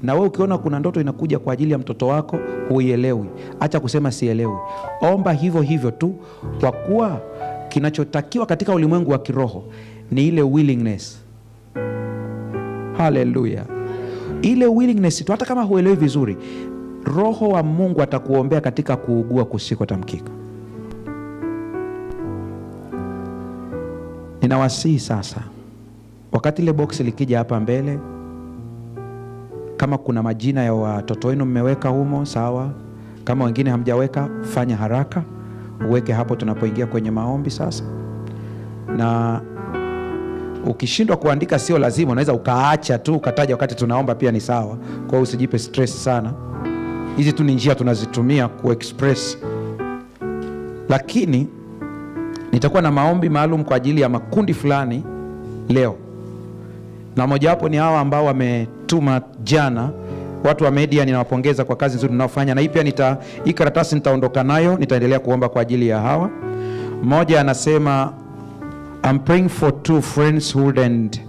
Na wewe ukiona kuna ndoto inakuja kwa ajili ya mtoto wako, huielewi, acha kusema sielewi. Omba hivyo hivyo tu, kwa kuwa kinachotakiwa katika ulimwengu wa kiroho ni ile willingness. Haleluya. Ile willingness tu, hata kama huelewi vizuri, Roho wa Mungu atakuombea katika kuugua kusikotamkika. Ninawasihi sasa, wakati ile box likija hapa mbele, kama kuna majina ya watoto wenu mmeweka humo, sawa. Kama wengine hamjaweka, fanya haraka uweke hapo tunapoingia kwenye maombi sasa. Na ukishindwa kuandika, sio lazima, unaweza ukaacha tu ukataja wakati tunaomba, pia ni sawa. Kwa hiyo usijipe stress sana. Hizi tu ni njia tunazitumia kuexpress. Lakini nitakuwa na maombi maalum kwa ajili ya makundi fulani leo. Na mojawapo ni hawa ambao wametuma jana, watu wa media. Ninawapongeza kwa kazi nzuri mnaofanya. Na hii pia hii karatasi nitaondoka nayo, nitaendelea kuomba kwa ajili ya hawa. Mmoja anasema, I'm praying for two friends who and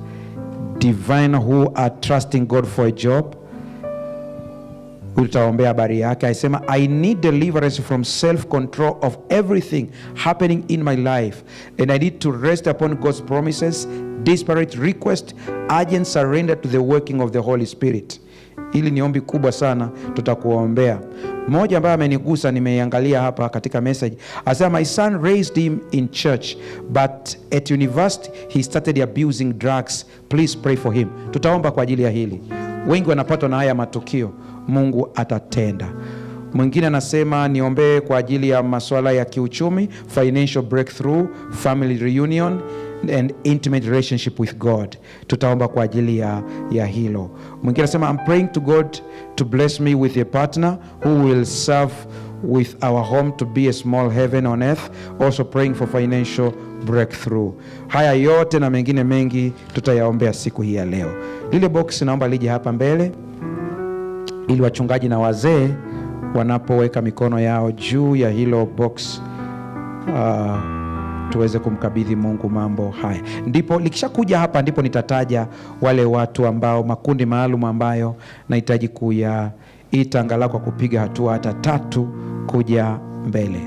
divine who are trusting God for a job. Utaombea habari yake. Aisema, I need deliverance from self-control of everything happening in my life, and I need to rest upon God's promises. Desperate request, urgent surrender to the working of the Holy Spirit. Hili ni ombi kubwa sana, tutakuombea. Mmoja ambaye amenigusa, nimeiangalia hapa katika message, asema, my son raised him in church, but at university he started abusing drugs. Please pray for him. Tutaomba kwa ajili ya hili. Wengi wanapatwa na haya matukio. Mungu atatenda. Mwingine anasema, niombee kwa ajili ya masuala ya kiuchumi, financial breakthrough, family reunion and intimate relationship with God. Tutaomba kwa ajili ya hilo. Mwingine anasema, I'm praying to God to bless me with a partner who will serve with our home to be a small heaven on earth. Also praying for financial breakthrough. Haya yote na mengine mengi tutayaombea siku hii ya leo. Lile box naomba lije hapa mbele, ili wachungaji na wazee wanapoweka mikono yao juu ya hilo box, tuweze kumkabidhi Mungu mambo haya. Ndipo likishakuja hapa, ndipo nitataja wale watu ambao, makundi maalum ambayo nahitaji kuyaita angalau kwa kupiga hatua hata 3 kuja mbele.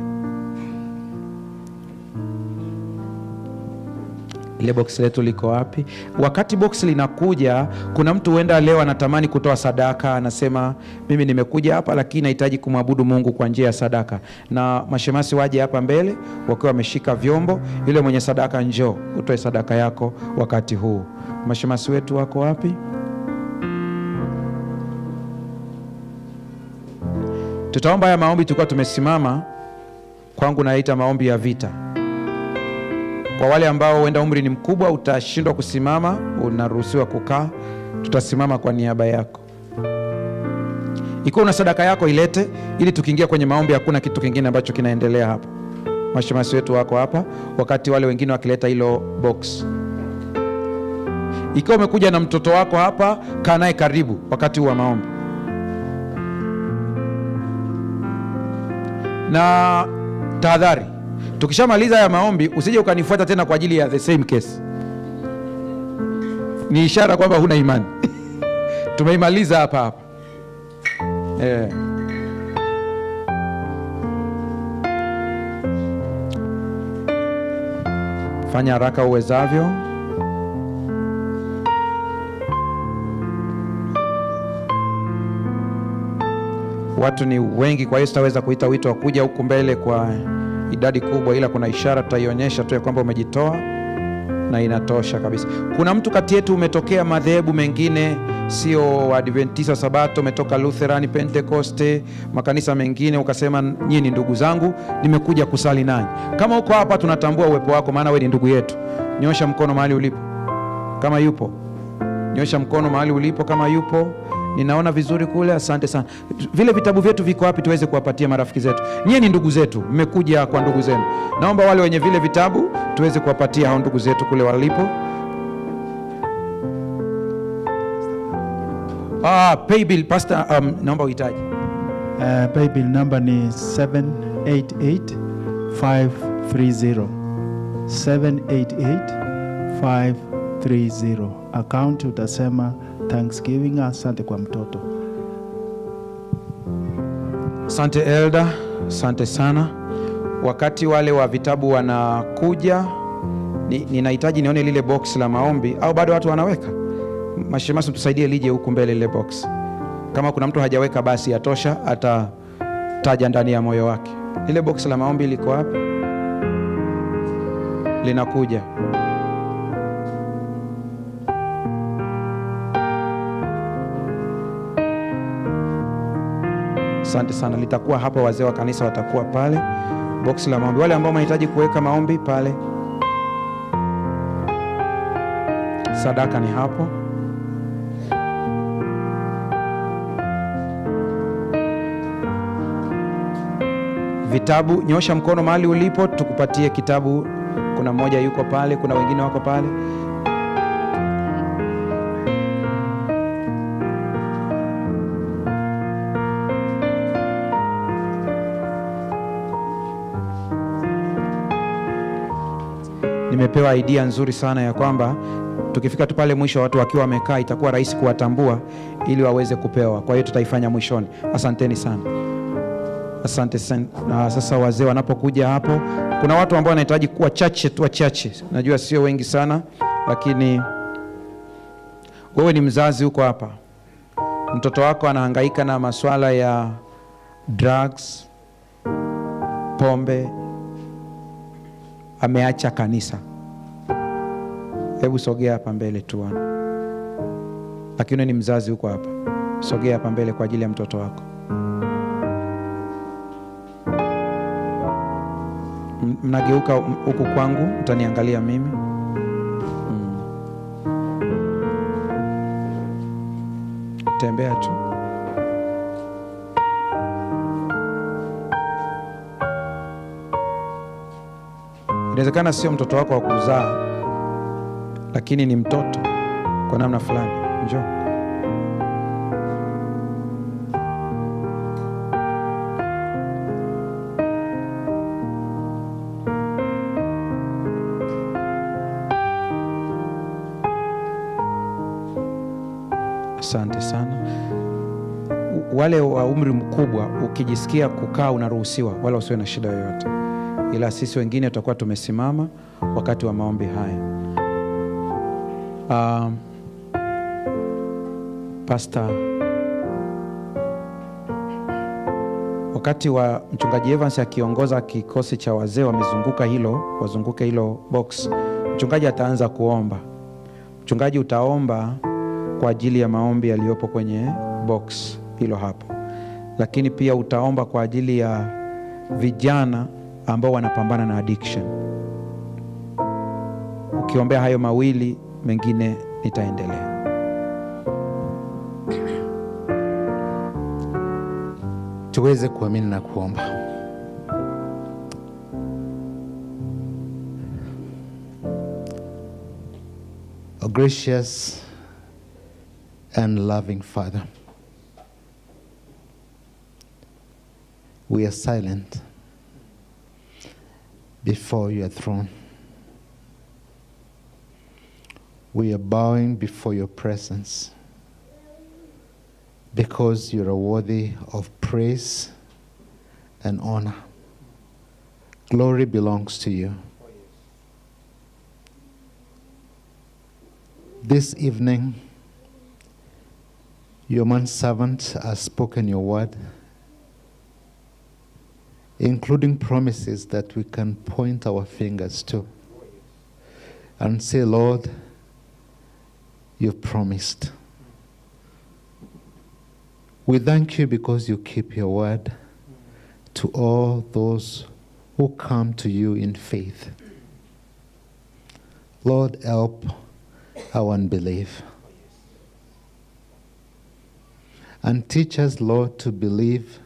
Ile box letu liko wapi? Wakati box linakuja, kuna mtu huenda leo anatamani kutoa sadaka, anasema mimi nimekuja hapa lakini nahitaji kumwabudu Mungu kwa njia ya sadaka. Na mashemasi waje hapa mbele wakiwa wameshika vyombo. Yule mwenye sadaka, njoo utoe sadaka yako wakati huu. Mashemasi wetu wako wapi? Tutaomba haya maombi tulikuwa tumesimama, kwangu naita maombi ya vita. Kwa wale ambao huenda umri ni mkubwa, utashindwa kusimama, unaruhusiwa kukaa. Tutasimama kwa niaba yako. Ikiwa una sadaka yako ilete, ili tukiingia kwenye maombi hakuna kitu kingine ambacho kinaendelea hapa. Mashemasi wetu wako hapa, wakati wale wengine wakileta hilo box. Ikiwa umekuja na mtoto wako hapa, kaa naye karibu wakati wa maombi. Na tahadhari, tukishamaliza ya maombi usije ukanifuata tena kwa ajili ya the same case. Ni ishara kwamba huna imani. Tumeimaliza hapa. Fanya haraka uwezavyo. Watu ni wengi, kwa hiyo sitaweza kuita wito wa kuja huku mbele kwa idadi kubwa, ila kuna ishara tutaionyesha tu ya kwamba umejitoa na inatosha kabisa. Kuna mtu kati yetu umetokea madhehebu mengine, sio Adventista Sabato, umetoka Lutheran, Pentecoste, makanisa mengine, ukasema nyinyi ni ndugu zangu, nimekuja kusali nanyi. Kama uko hapa, tunatambua uwepo wako, maana wewe ni ndugu yetu. Nyosha mkono mahali ulipo kama yupo. Nyosha mkono mahali ulipo kama yupo. Ninaona vizuri kule, asante sana. Vile vitabu vyetu viko wapi tuweze kuwapatia marafiki zetu? Nyie ni ndugu zetu, mmekuja kwa ndugu zenu. Naomba wale wenye vile vitabu tuweze kuwapatia hao ndugu zetu kule walipo. Paybill pastor, naomba uhitaji. Paybill number ni 788530. 788530. Account utasema Thanksgiving. Asante kwa mtoto. Asante Elda, asante sana. Wakati wale wa vitabu wanakuja, ninahitaji nione lile box la maombi, au bado watu wanaweka? Mashemasi tusaidie lije huku mbele lile box. Kama kuna mtu hajaweka basi yatosha, atataja ndani ya moyo wake. Lile box la maombi liko wapi? Linakuja. Asante sana, litakuwa hapa, wazee wa kanisa watakuwa pale. Box la maombi, wale ambao wanahitaji kuweka maombi pale. Sadaka ni hapo. Vitabu, nyosha mkono mahali ulipo tukupatie kitabu. Kuna mmoja yuko pale, kuna wengine wako pale. Nimepewa idea nzuri sana ya kwamba tukifika tu pale mwisho, watu wakiwa wamekaa, itakuwa rahisi kuwatambua ili waweze kupewa. Kwa hiyo tutaifanya mwishoni. Asanteni sana. Asante sana. Na sasa wazee wanapokuja hapo, kuna watu ambao wanahitaji kuwa chache tu, wachache. Najua sio wengi sana, lakini wewe ni mzazi, uko hapa, mtoto wako anahangaika na masuala ya drugs, pombe, ameacha kanisa. Hebu sogea hapa mbele tu. Lakini ni mzazi huko hapa, sogea hapa mbele kwa ajili ya mtoto wako. Mnageuka huku kwangu, mtaniangalia mimi. Tembea tu. Inawezekana sio mtoto wako wa kuzaa, lakini ni mtoto kwa namna fulani. Njoo. Asante sana. Wale wa umri mkubwa, ukijisikia kukaa unaruhusiwa, wala usiwe na shida yoyote, ila sisi wengine tutakuwa tumesimama wakati wa maombi haya. Pastor, wakati wa mchungaji Evans akiongoza kikosi cha wazee wazunguke hilo box, mchungaji ataanza kuomba. Mchungaji utaomba kwa ajili ya maombi yaliyopo kwenye box hilo hapo, lakini pia utaomba kwa ajili ya vijana ambao wanapambana na addiction. Ukiombea hayo mawili, mengine nitaendelea. Tuweze kuamini na kuomba. O gracious and loving Father, we are silent before your throne. We are bowing before your presence because you are worthy of praise and honor. Glory belongs to you. This evening, your manservant has spoken your word, including promises that we can point our fingers to and say, Lord, you've promised. We thank you because you keep your word to all those who come to you in faith. Lord, help our unbelief. And teach us, Lord, to believe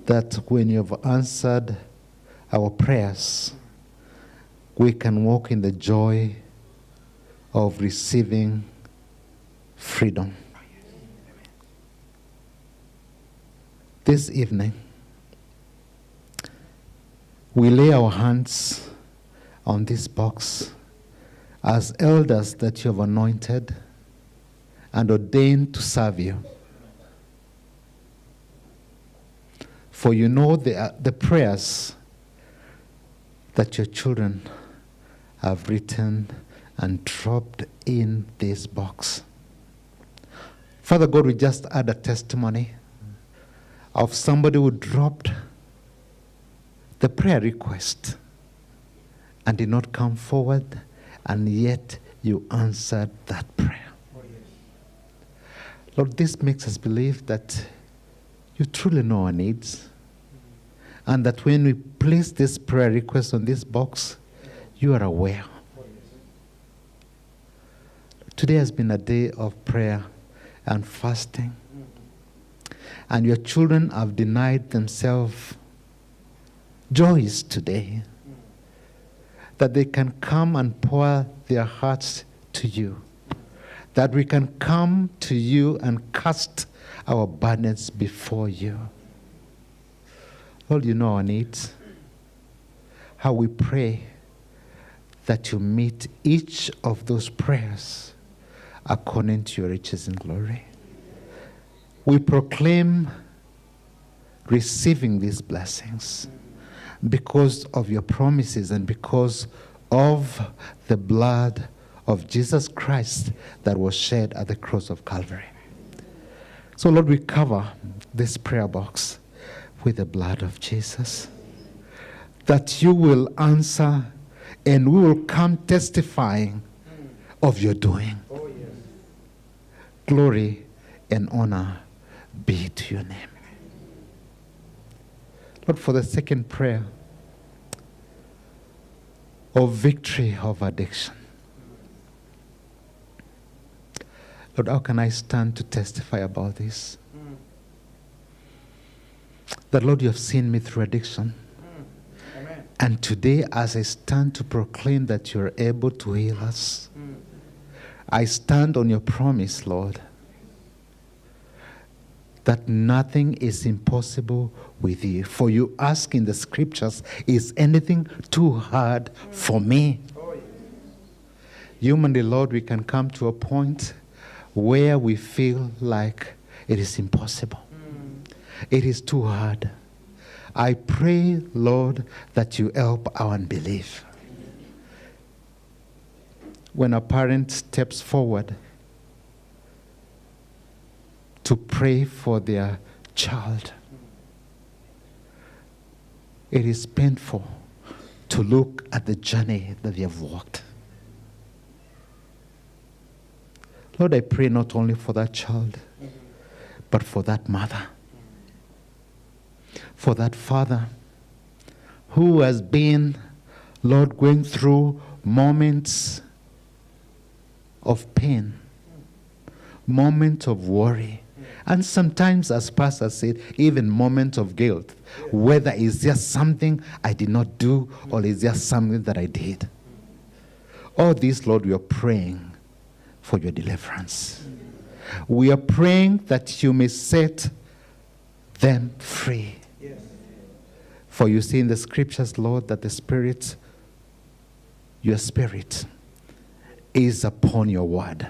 that when you have answered our prayers, we can walk in the joy of receiving freedom. This evening, we lay our hands on this box as elders that you have anointed and ordained to serve you. For you know the prayers that your children have written and dropped in this box. Father God, we just add a testimony of somebody who dropped the prayer request and did not come forward, and yet you answered that prayer. Lord, this makes us believe that you truly know our needs, and that when we place this prayer request on this box, you are aware. Today has been a day of prayer and fasting, and your children have denied themselves joys today, that they can come and pour their hearts to you, that we can come to you and cast our burdens before you. Lord, you know our needs. How we pray that you meet each of those prayers according to your riches and glory. We proclaim receiving these blessings because of your promises and because of the blood of Jesus Christ that was shed at the cross of Calvary. So, Lord, we cover this prayer box with the blood of Jesus, that you will answer and we will come testifying of your doing. Glory and honor be to your name. Lord, for the second prayer of victory of addiction. Lord, how can I stand to testify about this? That, Lord, you have seen me through addiction. Amen. And today, as I stand to proclaim that you are able to heal us, I stand on your promise, Lord, that nothing is impossible with you. For you ask in the scriptures, is anything too hard for me? Humanly, Lord, we can come to a point where we feel like it is impossible. It is too hard. I pray, Lord, that you help our unbelief. When a parent steps forward to pray for their child, it is painful to look at the journey that they have walked. Lord, I pray not only for that child, but for that mother, for that father who has been, Lord, going through moments of pain, moments of worry, and sometimes, as Pastor said, even moments of guilt. Whether it's just something I did not do or it's just something that I did. All this, Lord, we are praying for your deliverance. We are praying that you may set them free. For you see in the scriptures, Lord, that the Spirit, your Spirit, is upon your word.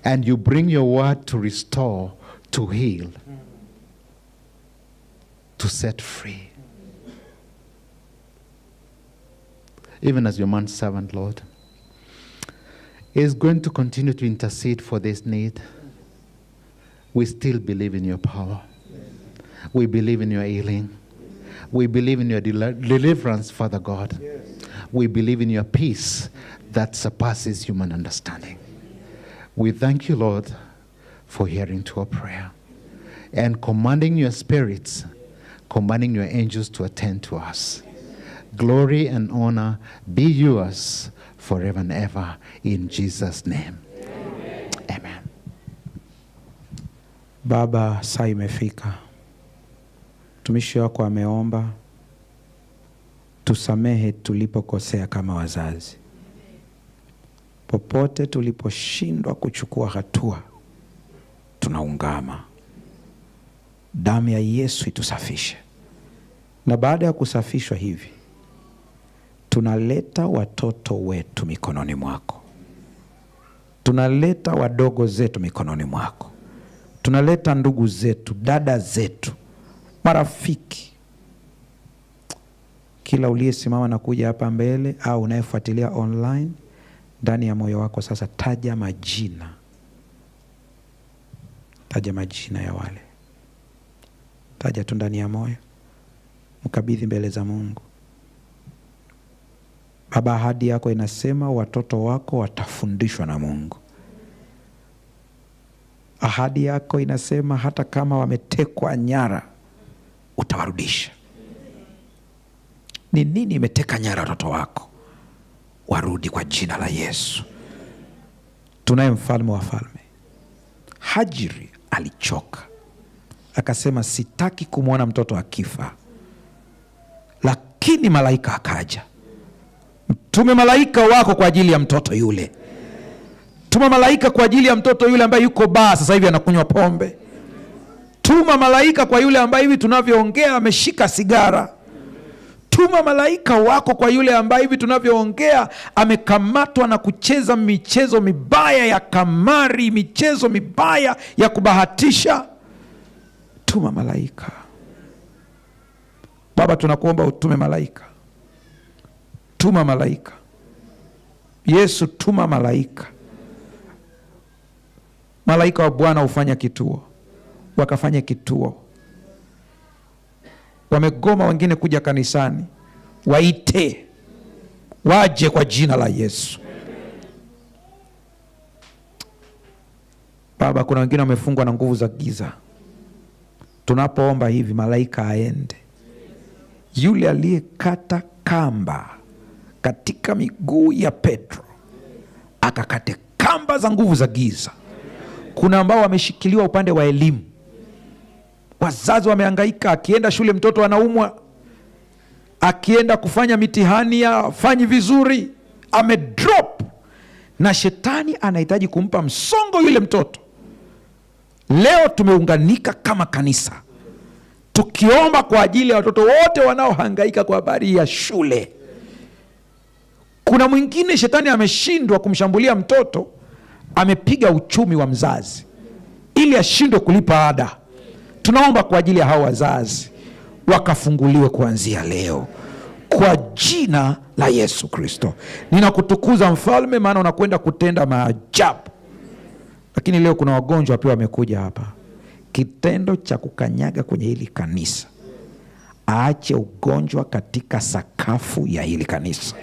And you bring your word to restore, to heal, to set free. Even as your manservant, Lord, is going to continue to intercede for this need. We still believe in your power. We believe in your healing. We believe in your deliverance, Father God. We believe in your peace that surpasses human understanding. We thank you, Lord, for hearing to our prayer and commanding your spirits, commanding your angels to attend to us. Glory and honor be yours forever and ever, in Jesus' name. Amen. Amen. Baba, saa imefika. Mtumishi wako ameomba tusamehe tulipokosea kama wazazi. Popote tuliposhindwa kuchukua hatua, tunaungama. Damu ya Yesu itusafishe. Na baada ya kusafishwa hivi, tunaleta watoto wetu mikononi mwako. Tunaleta wadogo zetu mikononi mwako. Tunaleta ndugu zetu, dada zetu, marafiki. Kila uliyesimama na kuja hapa mbele au unayefuatilia online, ndani ya moyo wako sasa taja majina. Taja majina ya wale. Taja tu ndani ya moyo. Mkabidhi mbele za Mungu. Baba, ahadi yako inasema watoto wako watafundishwa na Mungu. Ahadi yako inasema hata kama wametekwa nyara, utawarudisha. Ni nini imeteka nyara watoto wako? Warudi kwa jina la Yesu. Tunaye mfalme wa falme. Hajiri alichoka, akasema sitaki kumwona mtoto akifa. Lakini malaika akaja. Mtume malaika wako kwa ajili ya mtoto yule. Tuma malaika kwa ajili ya mtoto yule ambaye yuko baa sasa hivi anakunywa pombe. Tuma malaika kwa yule ambaye hivi tunavyoongea ameshika sigara. Tuma malaika wako kwa yule ambaye hivi tunavyoongea amekamatwa na kucheza michezo mibaya ya kamari, michezo mibaya ya kubahatisha. Tuma malaika. Baba, tunakuomba utume malaika. Tuma malaika. Yesu, tuma malaika. Malaika wa Bwana hufanya kituo. Wakafanya kituo. Wamegoma wengine kuja kanisani. Waite. Waje kwa jina la Yesu. Baba, kuna wengine wamefungwa na nguvu za giza. Tunapoomba hivi malaika aende. Yule aliyekata kamba katika miguu ya Petro, akakate kamba za nguvu za giza. Kuna ambao wameshikiliwa upande wa elimu. Wazazi wamehangaika, akienda shule mtoto anaumwa, akienda kufanya mitihani hafanyi vizuri, amedrop, na shetani anahitaji kumpa msongo yule mtoto. Leo tumeunganika kama kanisa, tukiomba kwa ajili ya watoto wote wanaohangaika kwa habari ya shule. Kuna mwingine shetani ameshindwa kumshambulia mtoto, amepiga uchumi wa mzazi ili ashindwe kulipa ada. Tunaomba kwa ajili ya hao wazazi wakafunguliwe kuanzia leo kwa jina la Yesu Kristo. Ninakutukuza mfalme, maana unakwenda kutenda maajabu. Lakini leo kuna wagonjwa pia wamekuja hapa. Kitendo cha kukanyaga kwenye hili kanisa, aache ugonjwa katika sakafu ya hili kanisa,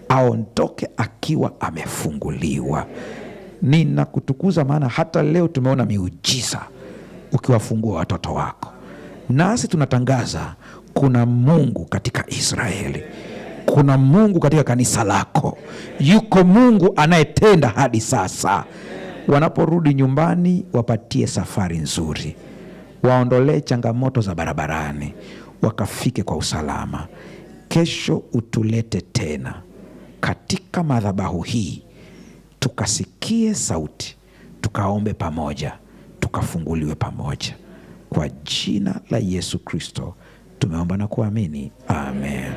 aondoke akiwa amefunguliwa. Ninakutukuza maana hata leo tumeona miujiza. ukiwafungua watoto wako. Nasi tunatangaza kuna Mungu katika Israeli, kuna Mungu katika kanisa lako, yuko Mungu anayetenda hadi sasa. Wanaporudi nyumbani, wapatie safari nzuri, waondolee changamoto za barabarani, wakafike kwa usalama. Kesho utulete tena katika madhabahu hii, tukasikie sauti, tukaombe pamoja, tukafunguliwe pamoja. Kwa jina la Yesu Kristo tumeomba na kuamini, amen.